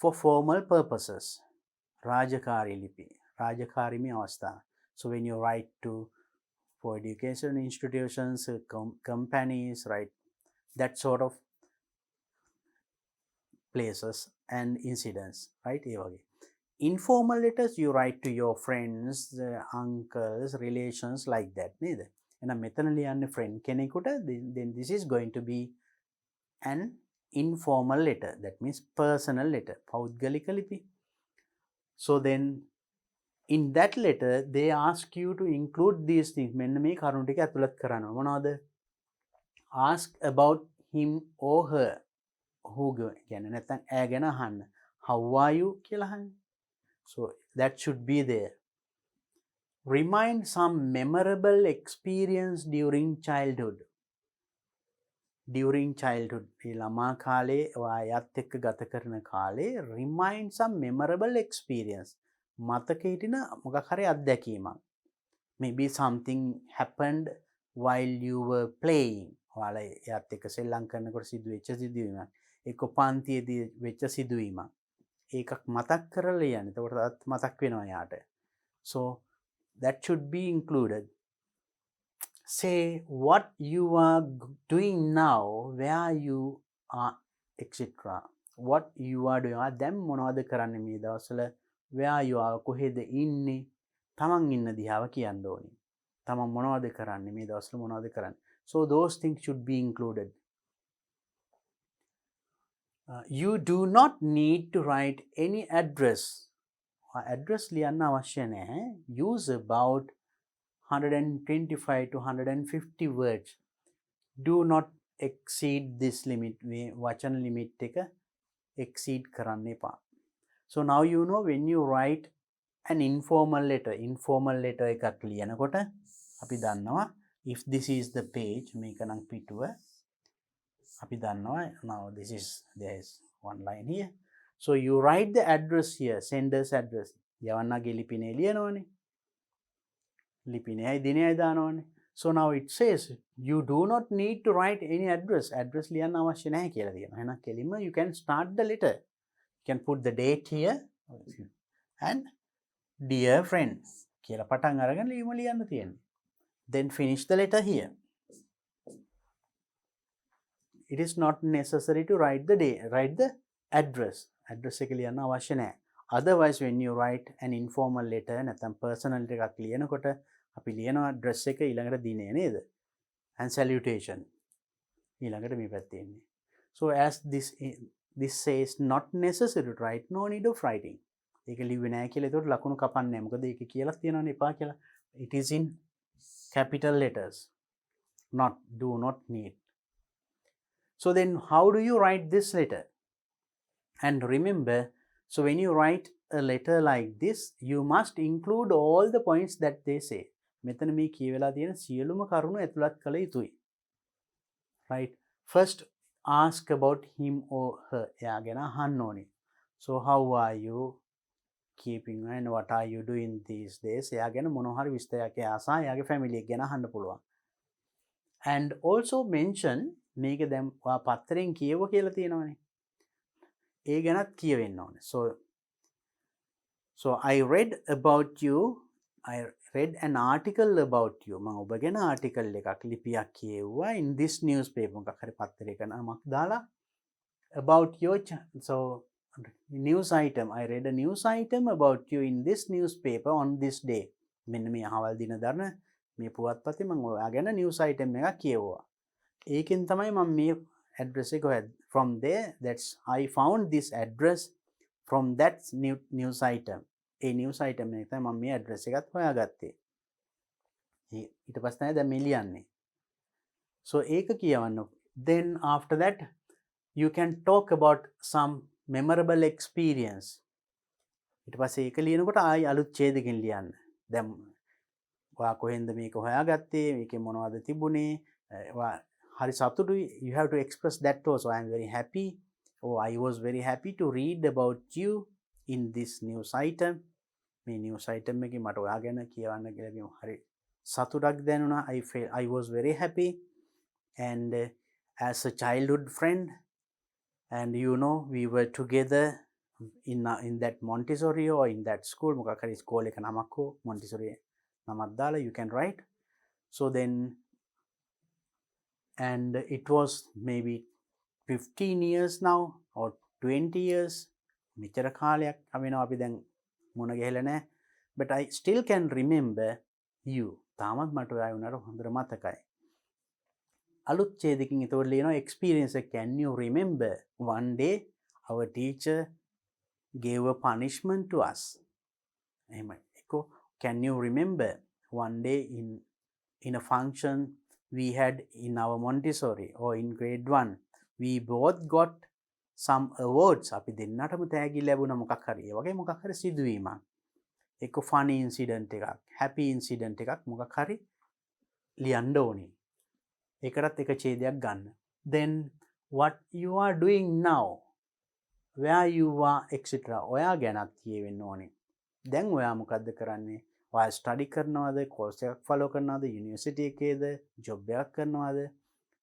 Speaker 1: for formal purposes. Rajakari lipi. Rajakari me avastha. So when you write to for education institutions, companies, right, that sort of places and incidents, right? Informal letters you write to your friends, uncles, relations, like that. Neda. And a methanali and a friend kenekuta, then this is going to be an informal letter. That means personal letter. Paudgalika lipi. So then in that letter they ask you to include these things. මෙන්න මේ කරුණු ටික ඇතුළත් කරනවා. මොනවද? Ask about him or her. Who කියන්නේ නැත්නම් ඈ ගැන අහන්න. How are you කියලා අහන්න. So that should be there. Remind some memorable experience during childhood. During childhood. මේ ළමා කාලේ ඔයාත් එක්ක ගත කරන කාලේ remind some memorable experience. මතක හිටින මොකක් හරි අත්දැකීමක්. Maybe something happened while you were playing. ඔයාලා එයාත් එක්ක සෙල්ලම් කරනකොට සිදුවෙච්ච සිදුවීමක්. එක්ක පන්තියේදී වෙච්ච සිදුවීමක්. ඒකක් මතක් කරලා යන්න. එතකොට මතක් වෙනවා යාට. So that should be included. Say what you are doing now, where you are, etc. What you are doing. දැන් මොනවද කරන්නේ මේ දවස්වල? Where you are, කොහෙද ඉන්නේ? තමන් ඉන්න දිහාව කියන්න ඕනේ. තමන් මොනවද කරන්නේ මේ දවස්වල මොනවද කරන්නේ? So those things should be included. You do not need to write any address. Address ලියන්න අවශ්‍ය නැහැ. Use about 125 to 150 words. Do not exceed this limit. වචන limit එක exceed කරන්න එපා. So now you know when you write an informal letter එකක් ලියනකොට අපි දන්නවා if this is the page මේක නම් පිටුව අපි දන්නවා now there is one line here. So you write the address here, sender's address. යවන්නගේ ලිපිනේ ලියනවනේ. ලිපිනේයි දිනේයි දානවනේ. So now it says you do not need to write any address. Address ලියන්න අවශ්‍ය නැහැ කියලා තියෙනවා. එහෙනම් කෙලින්ම you can start the letter. You can put the date here and dear friends කියලා පටන් අරගෙන ලියන්න තියෙනවා. Then finish the letter here. It is not necessary to write the address. Address එක ලියන්න අවශ්‍ය නැහැ. Otherwise when you write an informal letter නැත්නම් personal letter එකක් ලියනකොට අපි ලියනවා address එක ඊළඟට දිනේ නේද? And salutation. ඊළඟට මේ පැත්තේ ඉන්නේ. So as this says not necessary to write, no need of writing. ඒක ලිව්වේ නැහැ කියලා ඒකට ලකුණු කපන්නේ නැහැ. මොකද ඒක කියලා තියෙනවනේ එපා කියලා. It is in capital letters. Do not need. So then how do you write this letter? And remember, so when you write a letter like this, you must include all the points that they say. මෙතන මේ කියවලා තියෙන සියලුම කරුණු ඇතුළත් කළ යුතුයි. Right? First, ask about him or her. එයා ගැන අහන්න ඕනේ. So how are you keeping and what are you doing these days? එයා ගැන මොනවා හරි විස්තරයක් එයා සහ එයාගේ family එක ගැන අහන්න පුළුවන්. And also mention මේක දැන් ඔයා පත්තරෙන් කියව කියලා තියෙනවනේ. ඒ ගැනත් කියවෙන්න ඕනේ. So I read about you. I read an article about you. මම ඔබ ගැන article එකක් ලිපියක් කියවුවා in this newspaper. මොකක් හරි පත්තරයක නමක් දාලා about your so news item. I read a news item about you in this newspaper on this day. මෙන්න මේ අහවල් දින දරන මේ පුවත්පතේ මම ඔයා ගැන news item එකක් කියවුවා. ඒකෙන් තමයි මම මේ address එක හොයන්නේ. From there, I found this address from that news item. A news item එක තමයි මම මේ address එකත් හොයාගත්තේ. ඊට පස්සේ තමයි දැන් මේ ලියන්නේ. So ඒක කියවන්න. Then after that, you can talk about some memorable experience. ඊට පස්සේ ඒක ලියනකොට ආයි අලුත් ඡේදකින් ලියන්න. දැන් ඔයා කොහෙන්ද මේක හොයාගත්තේ? මේකේ මොනවද තිබුණේ? Hari Satudu, you have to express that also. I am very happy. Oh, I was very happy to read about you in this news item. මේ news item එකේ මට ඔයා ගැන කියවන්න කියලා කිව්ව. හරි සතුටක් දැනුණා. I was very happy. And as a childhood friend, and you know, we were together in that Montessori or in that school මොකක් හරි ස්කෝල් එක නමක් හෝ Montessori නමක් දාලා you can write. So then, and it was maybe 15 years now or 20 years මෙච්චර කාලයක් වෙනවා අපි දැන් මුණ ගැහිලා නැහැ, but I still can remember you. තාමත් මට ඔයා වුණාට හොඳට මතකයි. අලුත් ඡේදකින් ඒතකොට ලියනවා experience එක. Can you remember one day our teacher gave a punishment to us? එහෙමයි. එක්කෝ can you remember one day in a function we had in our Montessori or in grade 1 we both got some awards. අපි දෙන්නටම තෑගි ලැබුණා මොකක් හරි. ඒ වගේ මොකක් හරි සිදුවීමක්. එක්ක funny incident එකක්, happy incident එකක් මොකක් හරි ලියන්න ඕනේ. ඒකටත් එක ඡේදයක් ගන්න. Then what you are doing now, where you are etc. ඔයා ගැනත් කියවෙන්න ඕනේ. දැන් ඔයා මොකද්ද කරන්නේ? ඔයා ස්ටඩි කරනවද, කෝස් එකක් ෆලෝ කරනවද, යුනිවර්සිටි එකේද, ජොබ් එකක් කරනවද?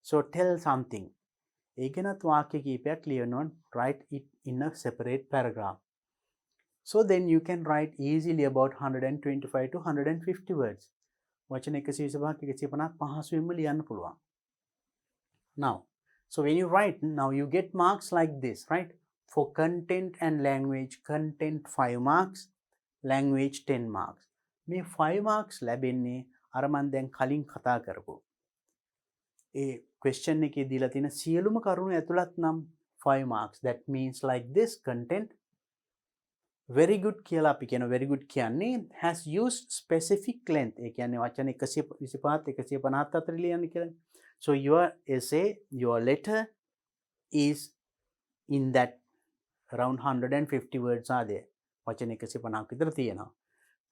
Speaker 1: So tell something. ඒ ගැනත් වාක්‍ය කීපයක් ලියන්න ඕන. Write it in a separate paragraph. So then you can write easily about 125 to 150 words. වචන 125ක් 150ක් පහසුවෙන්ම ලියන්න පුළුවන්. Now, so when you write, now you get marks like this, right? For content and language, content 5 marks, language 10 marks. මේ 5 marks ලැබෙන්නේ අර මන් දැන් කලින් කතා කරපු ඒ question එකේ දීලා තියෙන සියලුම කරුණු ඇතුළත් නම් 5 marks. That means like this content very good කියලා අපි කියන very good කියන්නේ has used specific length. ඒ කියන්නේ වචන 125 150 අතර ලියන්නේ කියලා. So your essay, your letter is in that around 150 words are there. වචන 150ක් විතර තියෙනවා.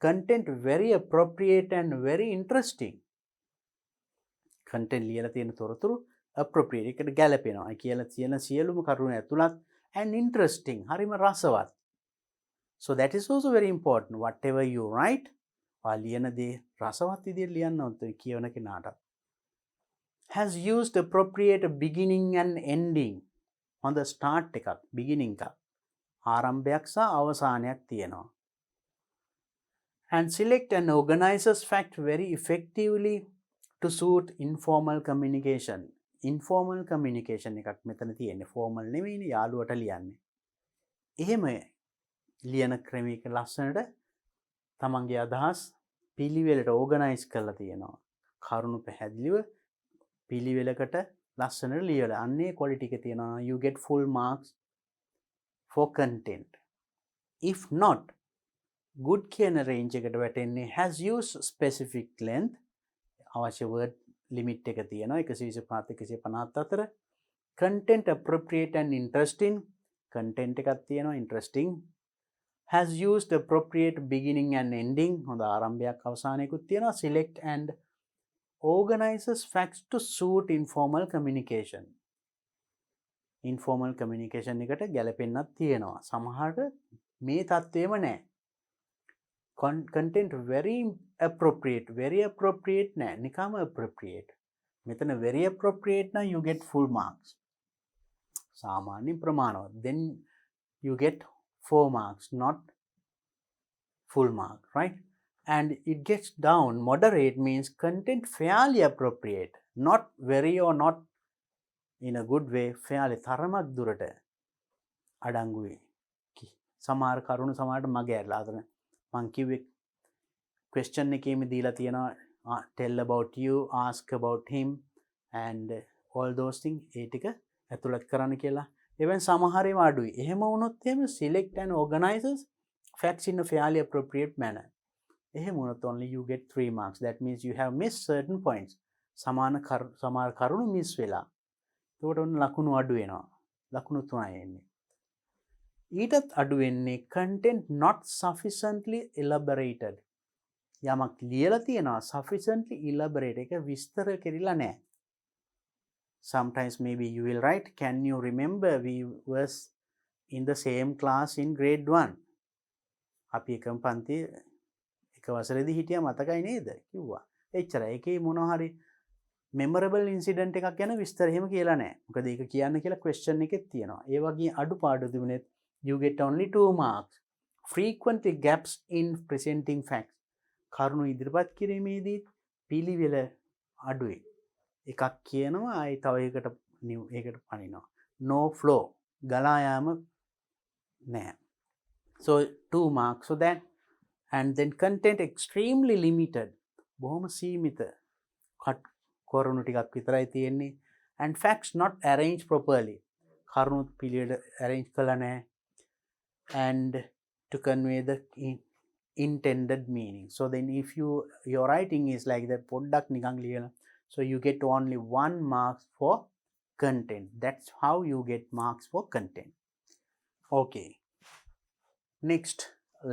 Speaker 1: Content very appropriate and very interesting. Content ලියලා තියෙන තොරතුරු appropriate එකට ගැලපෙනවා. කියලා තියෙන සියලුම කරුණු ඇතුළත් and interesting. හරිම රසවත්. So that is also very important. Whatever you write, ලියන දේ රසවත් විදිහට ලියන්න ඕනේ කියවන කෙනාට. Has used appropriate beginning and ending. හොඳ start එකක්, beginning එකක්. ආරම්භයක් සහ අවසානයක් තියෙනවා. And select and organizes fact very effectively to suit informal communication. Informal communication එකක් මෙතන තියෙන්නේ. formal නෙවෙයිනේ යාළුවට ලියන්නේ. එහෙම ලියන ක්‍රමයක ලස්සනට තමන්ගේ අදහස් පිළිවෙලට ඕගනයිස් කරලා තියෙනවා. කරුණු පැහැදිලිව පිළිවෙලකට ලස්සනට ලියලා අන්නේ quality එක තියෙනවා. You get full marks for content. If not, good කියන range එකට වැටෙන්නේ has used specific length. අවශ්‍ය word limit එක තියෙනවා 125 150 අතර. Content appropriate and interesting. content එකක් තියෙනවා interesting. Has used appropriate beginning and ending. හොඳ ආරම්භයක් අවසානයකුත් තියෙනවා. Select and organizes facts to suit informal communication. Informal communication එකට ගැලපෙන්නත් තියෙනවා. සමහරට මේ තත්ත්වෙම නැහැ. Content very appropriate නෑ. නිකම්ම appropriate. මෙතන very appropriate නම් you get full marks. සාමාන්‍ය ප්‍රමාණවත්. Then you get 4 marks, not full mark, right? And it gets down. Moderate means content fairly appropriate, not very or not in a good way. fairly තරමක් දුරට අඩංගුයි. සමහර කරුණු සමහරට මගේ ඇරලා අතන මං කිව්වේ question එකේම දීලා තියෙනවා tell about you, ask about him and all those things. ඒ ටික ඇතුළත් කරන්න කියලා. even සමහර ඒවා අඩුයි. එහෙම වුණොත් එහෙම select and organizes facts in a fairly appropriate manner. එහෙම වුණොත් only you get 3 marks. That means you have missed certain points. සමහර කරුණු miss වෙලා. ඒකට ඔන්න ලකුණු අඩු වෙනවා. ලකුණු 3යි එන්නේ. ඊටත් අඩු වෙන්නේ content not sufficiently elaborated. යමක් ලියලා තියෙනවා sufficiently elaborate එක විස්තර කෙරිලා නැහැ. Sometimes maybe you will write, can you remember we was in the same class in grade 1? අපි එකම පන්ති එක වසරේදී හිටියා මතකයි නේද කිව්වා. එච්චරයි. ඒකේ මොනවා හරි memorable incident එකක් ගැන විස්තර එහෙම කියලා නැහැ. මොකද ඒක කියන්න කියලා question එකෙත් තියෙනවා. ඒ වගේ අඩුපාඩු තිබුණෙත් you get only 2 marks. Frequently gaps in presenting facts. කරුණු ඉදිරිපත් කිරීමේදී පිළිවෙල අඩුයි. එකක් කියනවා ආයි තව ඒකට පනිනවා. No flow. ගලා යාම නැහැ. So 2 marks for that. And then content extremely limited. බොහොම සීමිත. කරුණු ටිකක් විතරයි තියෙන්නේ. And facts not arranged properly. කරුණු පිළිවෙල arrange කළා නැහැ. And to convey the intended meaning. So then if your writing is like that පොඩ්ඩක් නිකන් ලියලා, so you get only 1 marks for content. That's how you get marks for content. Okay. Next,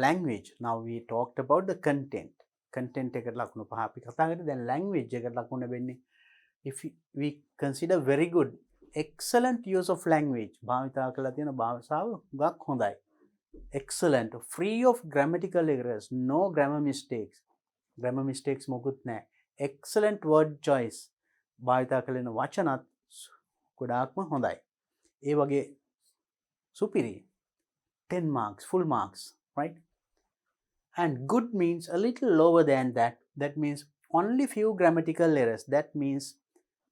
Speaker 1: language. Now we talked about the content. Content එකට ලකුණු 5 අපි කතා කරේ. දැන් language එකට ලකුණු ලැබෙන්නේ if we consider very good, excellent use of language. භාවිතා කරලා තියෙන භාෂාව ගොඩක් හොඳයි. Excellent, free of grammatical errors, no grammar mistakes. Grammar mistakes මොකුත් නැහැ. Excellent word choice. භාවිතා කරන වචනත් ගොඩාක්ම හොඳයි. ඒ වගේ සුපිරි. 10 marks, full marks, right? And good means a little lower than that. That means only few grammatical errors. That means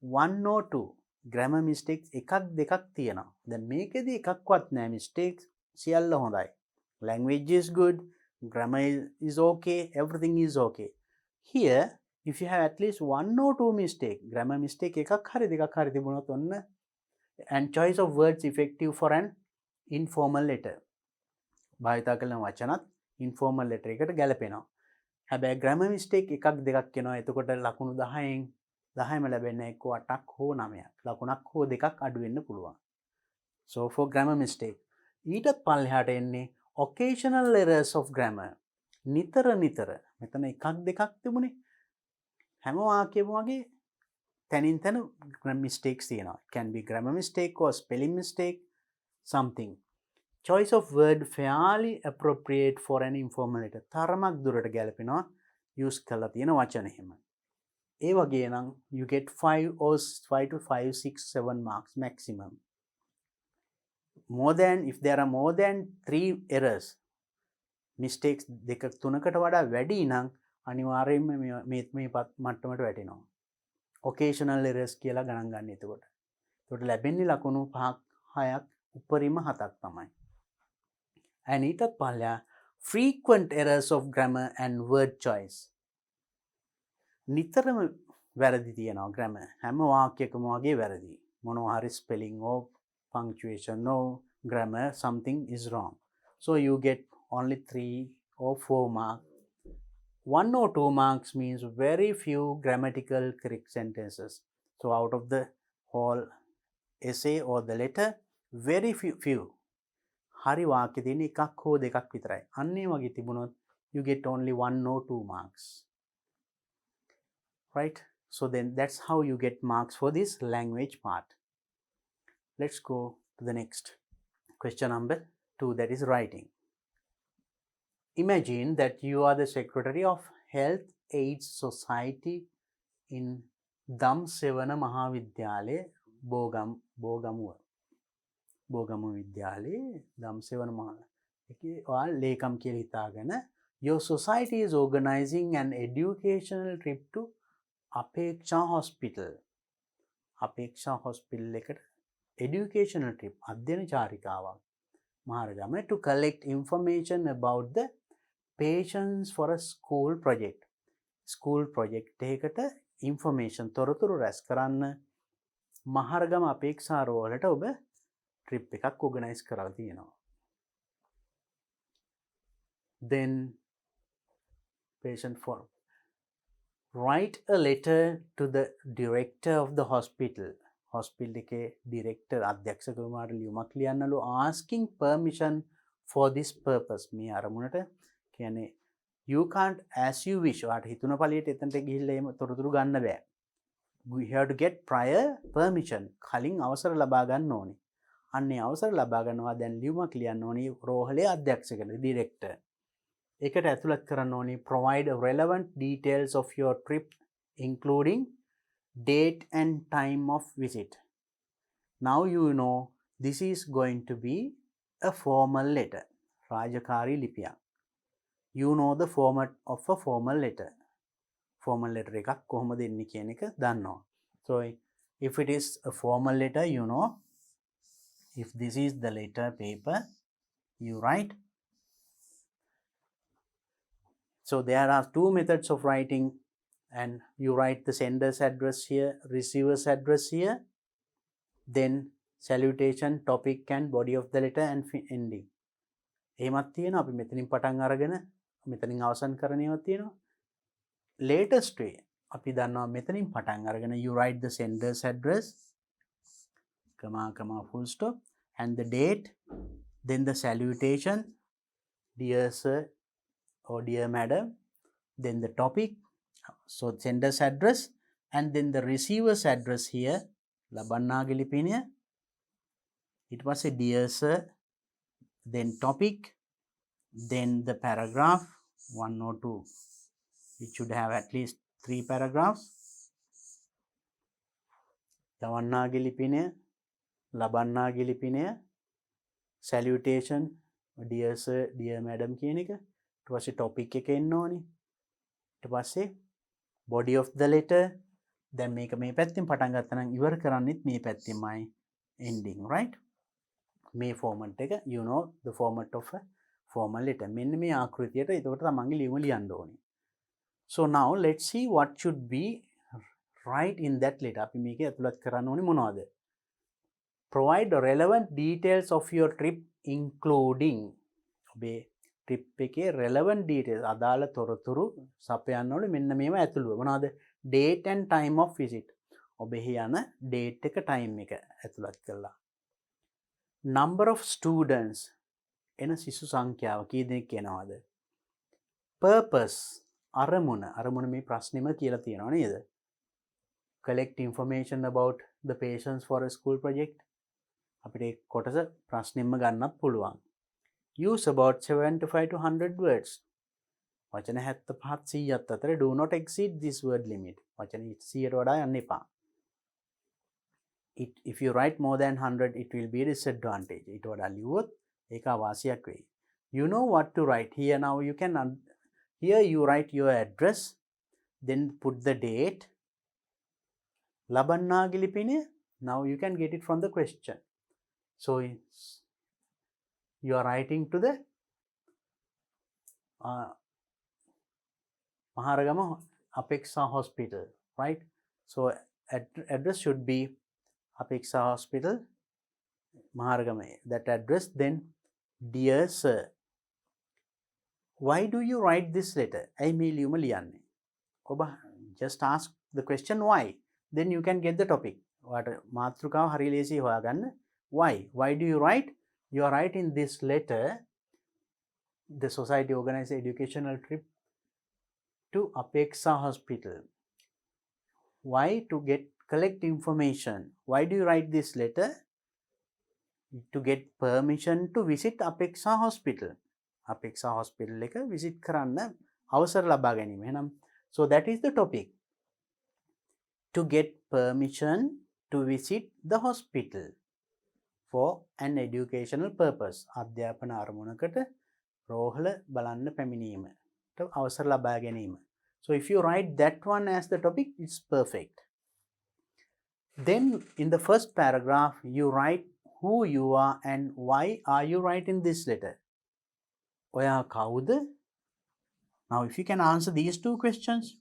Speaker 1: 1 or 2 grammar mistakes එකක් දෙකක් තියෙනවා. දැන් මේකෙදි එකක්වත් නැහැ mistakes. සියල්ල හොඳයි. Language is good, grammar is okay, everything is okay. Here, if you have at least 1 or 2 mistake, grammar mistake එකක් හරි දෙකක් හරි තිබුණොත් ඔන්න, and choice of words effective for an informal letter. භාවිතා කරන වචනත් informal letter එකට ගැලපෙනවා. හැබැයි grammar mistake එකක් දෙකක් එනවා. එතකොට ලකුණු 10න් 10ම ලැබෙන්නේ එක්ක 8ක් හෝ 9ක්. ලකුණක් හෝ දෙකක් අඩු වෙන්න පුළුවන්. So for grammar mistake. ඊටත් පල්ලෙහාට එන්නේ occasional errors of grammar. නිතර මෙතන එකක් දෙකක් තිබුණේ. හැම වාක්‍යෙම වගේ තැනින් තැන grammar mistakes තියෙනවා. It can be grammar mistake or spelling mistake, something. Choice of word fairly appropriate for an informal letter. තරමක් දුරට ගැලපෙනවා use කරලා තියෙන වචන එහෙම. ඒ වගේ නම් you get 5 to 5, 6, 7 marks maximum. If there are more than 3 errors, mistakes දෙක තුනකට වඩා වැඩි නම් අනිවාර්යයෙන්ම මේ මට්ටමට වැටෙනවා. occasional errors කියලා ගණන් ගන්න එතකොට. ඒකට ලැබෙන්නේ ලකුණු 5ක් 6ක් උපරිම 7ක් තමයි. And ඊටත් පල්ලා frequent errors of grammar and word choice. නිතරම වැරදි තියෙනවා grammar. හැම වාක්‍යයකම වගේ වැරදි. මොනවා හරි spelling or punctuation or grammar, something is wrong. So you get only 3 or 4 marks. 1 or 2 marks means very few grammatical correct sentences. So out of the whole essay or the letter, very few. හරි වාක්‍ය තියෙන එකක් හෝ දෙකක් විතරයි. අන්න ඒ වගේ තිබුණොත් you get only 1 or 2 marks. Right? So then that's how you get marks for this language part. Let's go to the next. Question number 2, that is writing. Imagine that you are the Secretary of Health Aid Society in Damsevana Mahavidyalaya, බෝගම විද්‍යාලයේ දම්සෙවන ලේකම් කියලා හිතාගෙන your society is organizing an educational trip to අපේක්ෂා hospital. අපේක්ෂා hospital එකට educational trip අධ්‍යයන චාරිකාවක් Maharagama to collect information about the patients for a school project. School project එකකට information තොරතුරු රැස් කරන්න මහරගම අපේක්ෂා රෝහලට ඔබ trip එකක් organize කරලා තියෙනවා. Then patient form. Write a letter to the director of the hospital. Hospital එකේ director අධ්‍යක්ෂකතුමාට ලියුමක් ලියන්නලු asking permission for this purpose. මේ අරමුණට කියන්නේ you can't as you wish. ඔයාට හිතුන පළියට එතනට ගිහිල්ලා එහෙම තොරතුරු ගන්න බෑ. We have to get prior permission. කලින් අවසර ලබා ගන්න ඕනේ. අන්නේ අවසර ලබා ගන්නවා දැන් ලියුමක් ලියන්න ඕනේ රෝහලේ අධ්‍යක්ෂකට director. ඒකට ඇතුළත් කරන්න ඕනේ provide relevant details of your trip including date and time of visit. Now you know this is going to be a formal letter. රාජකාරී ලිපියක්. You know the format of a formal letter. Formal letter එකක් කොහොමද එන්නේ කියන එක දන්නවා. So if it is a formal letter, you know, if this is the letter paper, you write. So there are two methods of writing, and you write the sender's address here, receiver's address here, then salutation, topic and body of the letter and ending. එහෙමත් තියෙනවා. අපි මෙතනින් පටන් අරගෙන මෙතනින් අවසන් කරන ඒවා තියෙනවා. Latest way අපි දන්නවා මෙතනින් පටන් අරගෙන you write the sender's address, comma full stop, and the date, then the salutation, dear sir or dear madam, then the topic, so sender's address, and then the receiver's address here, ලබන්නාගේ ලිපිනය. It was a dear sir, then topic, then the paragraph 1 or 2. It should have at least 3 paragraphs. ලබන්නාගේ ලිපිනය, ලබන්නාගේ ලිපිනය, salutation, dear sir, dear madam කියන එක. ඊට පස්සේ topic එක එන්න ඕනේ. ඊට පස්සේ body of the letter. දැන් මේක මේ පැත්තෙන් පටන් ගත්තා නම් ඉවර කරන්නෙත් මේ පැත්තෙන්මයි ending, right? මේ format එක, you know the format of a formal letter. මෙන්න මේ ආකෘතියට එතකොට තමන්ගේ ලියුම ලියන්න ඕනේ. So now let's see what should be right in that letter. අපි මේක ඇතුළත් කරන්න ඕනේ මොනවද? Provide relevant details of your trip including ඔබේ trip එකේ relevant details අදාළ තොරතුරු සපයන්න ඕනේ. මෙන්න මේවා ඇතුළුව. මොනවද? Date and time of visit. ඔබෙහි යන date එක time එක ඇතුළත් කළා. Number of students, එන සිසු සංඛ්‍යාව කී දෙනෙක් එනවද? Purpose, අරමුණ මේ ප්‍රශ්නෙම කියලා තියෙනවා නේද? Collect information about the patients for a school project. අපිට ඒ කොටස ප්‍රශ්නෙම්ම ගන්නත් පුළුවන්. Use about 75 to 100 words. වචන 75 100ත් අතර do not exceed this word limit. වචන 100ට වඩා යන්න එපා. If you write more than 100, it will be a disadvantage. ඊට වඩා ලියුවොත් ඒක අවාසියක් වෙයි. You know what to write. Here now you can here you write your address, then put the date. ලබන්නාගේ ලිපිනය. Now you can get it from the question. So you are writing to the Maharagama Apexa Hospital, right? So address should be Apexa Hospital, Maharagama. That address. Then, dear sir, why do you write this letter? I mail you maliyanne. Oba just ask the question why. Then you can get the topic. What මාතෘකාව හරි ලේසි හොයාගන්න. Why? Why do you write? You are writing this letter. The society organized educational trip to Apexa Hospital. Why? To collect information. Why do you write this letter? To get permission to visit Apexa Hospital. Apexa Hospital එක visit කරන්න අවසර ලබා ගැනීම. එහෙනම් so that is the topic. To get permission to visit the hospital for an educational purpose. අධ්‍යාපන අරමුණකට රෝහල බලන්න පැමිණීම. අවසර ලබා ගැනීම. So if you write that one as the topic, it's perfect. Then in the first paragraph, you write who you are and why are you writing this letter. ඔයා කවුද? Now if you can answer these two questions,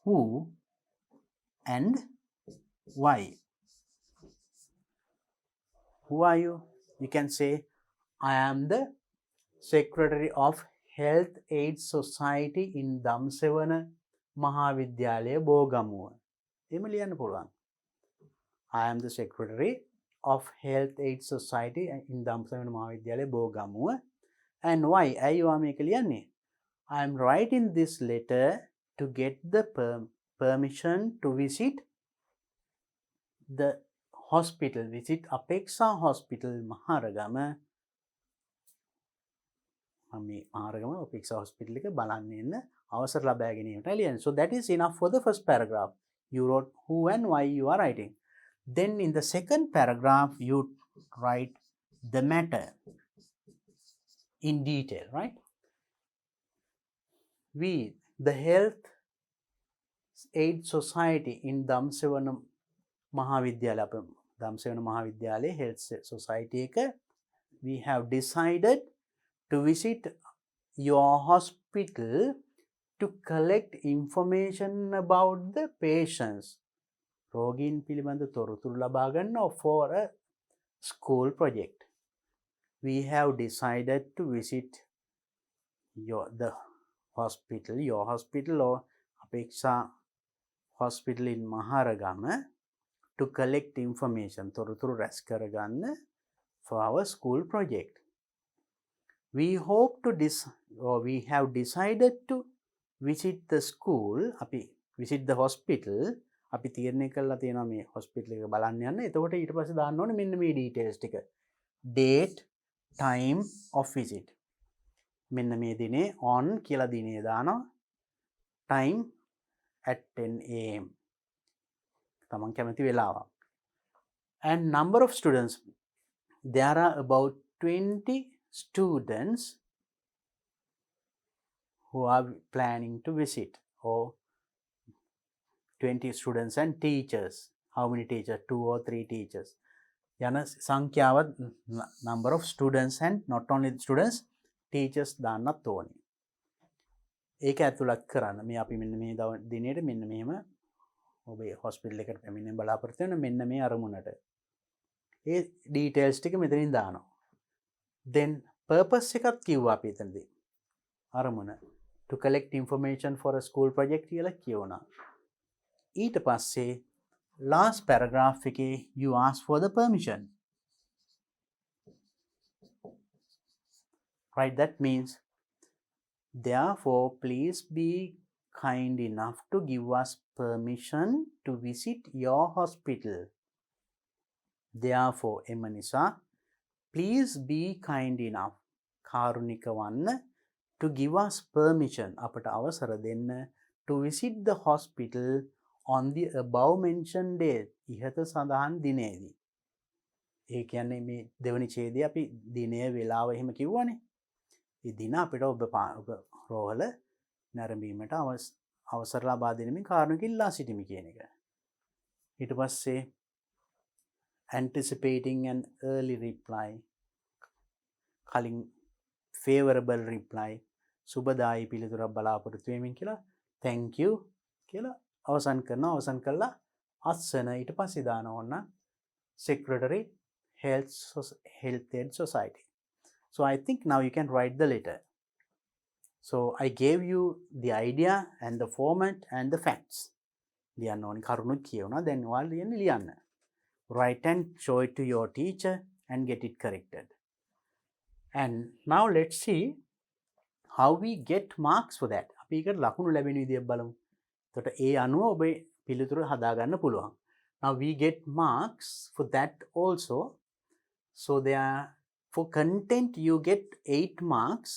Speaker 1: who and why. Who are you? You can say, I am the Secretary of Health Aid Society in Damsevana Mahavidyalaya Bogamuwa. එහෙම ලියන්න පුළුවන්. I am the Secretary of Health Aid Society in Damsevana Mahavidyalaya Bogamuwa. And why? ඇයි ඔයා මේක ලියන්නේ? I am writing this letter to get the permission to visit the hospital. Visit Apexa Hospital Maharagama. Maharagama Apexa Hospital එක බලන්න එන්න අවසර ලබා ගැනීමට ලියන්න. So that is enough for the first paragraph. You wrote who and why you are writing. Then in the second paragraph you write the matter. in detail, right? The Health Aid Society in Damsevana Mahavidyalaya, Damsevana Mahavidyalaya Health Society, we have decided to visit your hospital to collect information about the patients. රෝගීන් පිළිබඳ තොරතුරු ලබා ගන්න for a school project. We have decided to visit your hospital or Apeksha hospital in Maharagama to collect information තොරතුරු රැස් කරගන්න for our school project. We have decided to visit the school, visit the hospital. අපි තීරණය කරලා තියෙනවා මේ hospital එක බලන්න යන්න. එතකොට ඊට පස්සේ දාන්න ඕනේ මෙන්න මේ details ටික. Date, time of visit. මෙන්න මේ දිනේ on කියලා දිනේ දානවා. Time at 10 am. තමන් කැමති වෙලාව. And number of students. There are about 20 students who are planning to visit, or 20 students and teachers. How many teachers? 2 or 3 teachers. යන සංඛ්‍යාව number of students and not only students, teachers දාන්නත් ඕනේ. ඒක ඇතුළත් කරන්න. මේ අපි මෙන්න මේ දිනේට මෙන්න මෙහෙම ඔබේ hospital එකට පැමිණෙන්න බලාපොරොත්තු වෙන මෙන්න මේ අරමුණට. ඒ details ටික මෙතනින් දානවා. Then purpose එකත් කිව්වා අපි එතනදී. අරමුණ to collect information for a school project කියලා කියවනවා. ඊට පස්සේ last paragraph එකේ you ask for the permission. Right, that means therefore please be kind enough to give us permission to visit your hospital. Therefore එම නිසා please be kind enough කාරුණික වන්න to give us permission අපට අවසර දෙන්න to visit the hospital on the above mentioned date ඉහත සඳහන් දිනේදී. ඒ කියන්නේ මේ දෙවනි ඡේදයේ අපි දිනය වේලාව එහෙම කිව්වනේ. ඒ දින අපිට ඔබ රෝහල නැරඹීමට අවසර ලබා දෙනමින් කාරුණික ඉල්ලා සිටිමි කියන එක. ඊට පස්සේ anticipating an early reply, කලින් favorable reply, සුබදායි පිළිතුරක් බලාපොරොත්තු වෙමින් කියලා thank you කියලා අවසන් කරනවා. අවසන් කළා අස්සන ඊට පස්සේ දාන ඕන secretary health aid society. So I think now you can write the letter. So I gave you the idea and the format and the facts. ලියන්න ඕනේ කරුණු කියවනවා. දැන් ඔයාලා ලියන්න. Write and show it to your teacher and get it corrected. And now let's see how we get marks for that. අපි ඒකට ලකුණු ලැබෙන විදිය බලමු. එතකොට ඒ අනුව ඔබේ පිළිතුර හදා ගන්න පුළුවන්. Now we get marks for that also. So there for content you get 8 marks.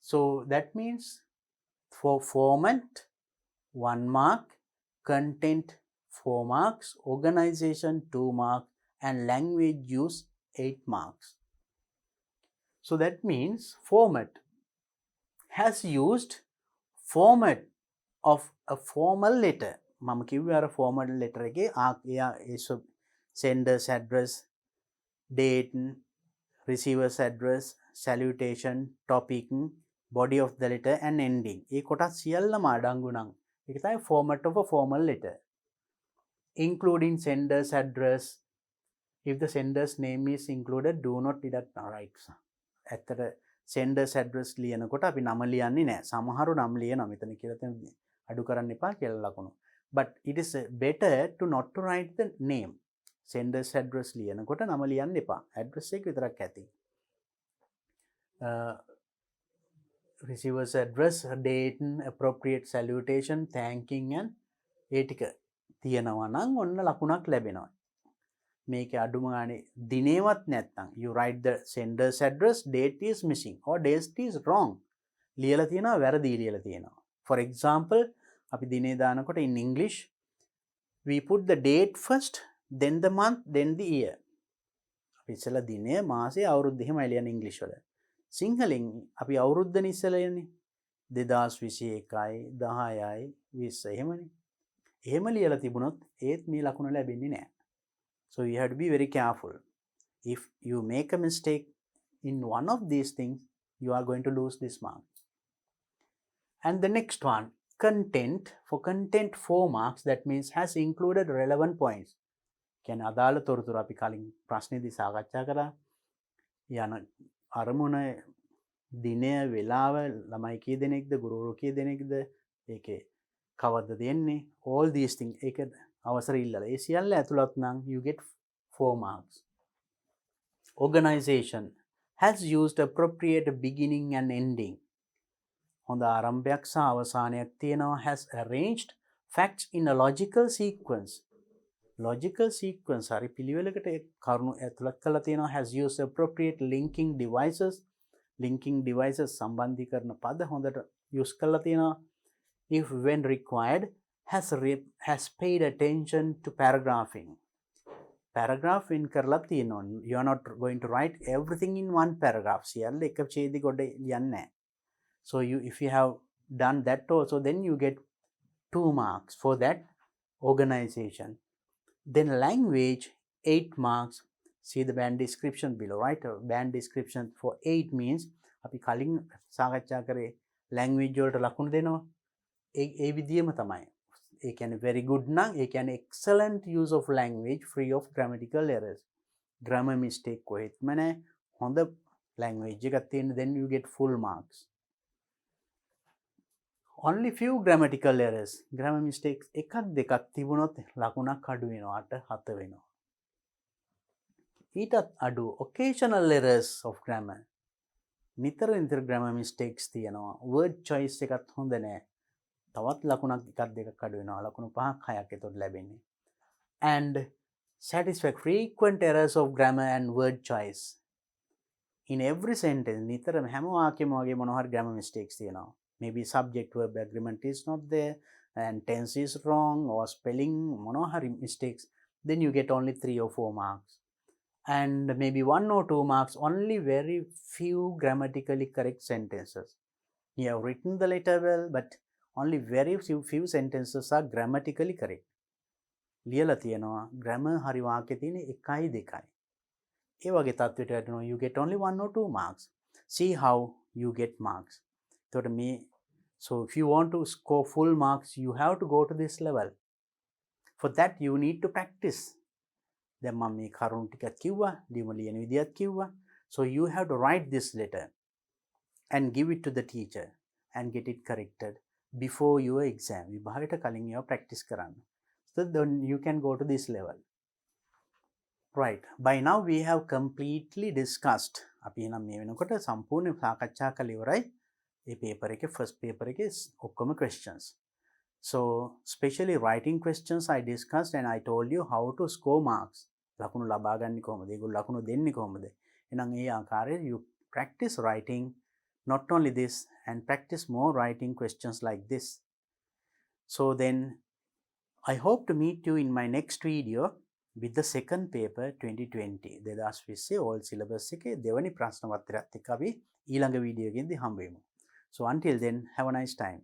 Speaker 1: So that means for format 1 mark, content 4 marks, organization 2 marks, and language use 8 marks. So that means format has used format of a formal letter. මම කිව්වේ අර formal letter එකේ sender's address, date, receiver's address, salutation, topic, body of the letter and ending. ඒ කොටස් සියල්ලම අඩංගු නම් ඒක තමයි format of a formal letter. Including sender's address. If the sender's name is included, do not deduct. Right. ඇත්තට sender's address ලියනකොට අපි නම ලියන්නේ නැහැ. සමහරු නම් ලියනවා. මෙතන කියලා තියෙන අඩු කරන්න එපා කියලා ලකුණු. But it is better to not to write the name. Sender's address ලියනකොට නම ලියන්න එපා. address එක විතරක් ඇති. Receiver's address, date, appropriate salutation, thanking and ඒ ටික තියෙනවා නම් ඔන්න ලකුණක් ලැබෙනවා. මේක අඩුම ගානේ දිනේවත් නැත්නම් you write the sender's address, date is missing or date is wrong. ලියලා තියෙනවා වැරදි ලියලා තියෙනවා. For example, අපි දිනේ දානකොට in English we put the date first, then the month, then the year. අපි ඉස්සෙල්ලා දිනය, මාසය, අවුරුද්ද එහෙමයි ලියන්නේ English වල. සිංහලෙන් අපි අවුරුද්දනේ ඉස්සෙල්ලා යන්නේ 2021යි 10යි 20 එහෙමනේ. එහෙම ලියලා තිබුණොත් ඒත් මේ ලකුණ ලැබෙන්නේ නැහැ. So you have to be very careful. If you make a mistake in one of these things, you are going to lose this mark. And the next one, content. For content 4 marks, that means has included relevant points. කියන්නේ අදාළ තොරතුරු අපි කලින් ප්‍රශ්නේදී සාකච්ඡා කරා. යන අරමුණ දිනය වෙලාව ළමයි කී දෙනෙක්ද ගුරුවරු කී දෙනෙක්ද ඒකේ කවද්ද දෙන්නේ all these things ඒක අවසර ඉල්ලලා ඒ සියල්ල ඇතුළත් නම් you get 4 marks. Organization has used appropriate beginning and ending. හොඳ ආරම්භයක් සහ අවසානයක් තියෙනවා. Has arranged facts in a logical sequence. Logical sequence හරි පිළිවෙලකට කරුණු ඇතුළත් කරලා තියෙනවා. Has used appropriate linking devices. Linking devices සම්බන්ධීකරණ පද හොඳට use කරලා තියෙනවා. If when required has paid attention to paragraphing. Paragraph in කරලා තියෙනවා. You are not going to write everything in one paragraph. සියල්ල එක ඡේදෙ කොට ලියන්නේ නැහැ. So if you have done that also, then you get 2 marks for that organization. Then language, 8 marks. See the band description below, right? Band description for 8 means අපි කලින් සාකච්ඡා කරේ language වලට ලකුණු දෙනවා. ඒ විදියම තමයි. ඒ කියන්නේ very good නම් ඒ කියන්නේ excellent use of language free of grammatical errors. Grammar mistake කොහෙත්ම නැහැ. හොඳ language එකක් තියෙන then you get full marks. Only few grammatical errors. Grammar mistakes එකක් දෙකක් තිබුණොත් ලකුණක් අඩු වෙනවා 8 වෙනවා. ඊටත් අඩු occasional errors of grammar. නිතර grammar mistakes තියෙනවා. word choice එකත් හොඳ නැහැ. තවත් ලකුණක් එකක් දෙකක් අඩු වෙනවා. ලකුණු 5ක් 6ක් එතකොට ලැබෙන්නේ. And satisfactory frequent errors of grammar and word choice. In every sentence නිතරම හැම වාක්‍යෙම වගේ මොනවා හරි grammar mistakes තියෙනවා. Maybe subject verb agreement is not there and tense is wrong or spelling මොනවා හරි mistakes. Then you get only 3 or 4 marks. And maybe 1 or 2 marks, only very few grammatically correct sentences. You have written the letter well, but only very few sentences are grammatically correct. ලියලා තියෙනවා grammar හරි වාක්‍ය තියෙන 1යි 2යි. ඒ වගේ තත්ත්වයට වැටෙනවා you get only 1 or 2 marks. See how you get marks. So if you want to score full marks, you have to go to this level. For that you need to practice. දැන් මම මේ කරුණු ටිකක් කිව්වා, ලියමු ලියන විදියත් කිව්වා. So you have to write this letter and give it to the teacher and get it corrected before your exam. විභාගයට කලින් ඒවා practice කරන්න. So then you can go to this level. Right. By now we have completely discussed. අපි නම් මේ වෙනකොට සම්පූර්ණ සාකච්ඡා කළ ඉවරයි. ඒ paper එකේ first paper එකේ ඔක්කොම questions. So especially writing questions I discussed and I told you how to score marks. ලකුණු ලබා ගන්න කොහොමද? ඒගොල්ලෝ ලකුණු දෙන්නේ කොහොමද? එහෙනම් ඒ ආකාරයෙන් you practice writing not only this and practice more writing questions like this. So then I hope to meet you in my next video with the second paper 2020. 2020 all syllabus එකේ දෙවැනි ප්‍රශ්න පත්‍රයත් එක්ක අපි ඊළඟ වීඩියෝ එකෙන්දී හම්බ වෙමු. So until then, have a nice time.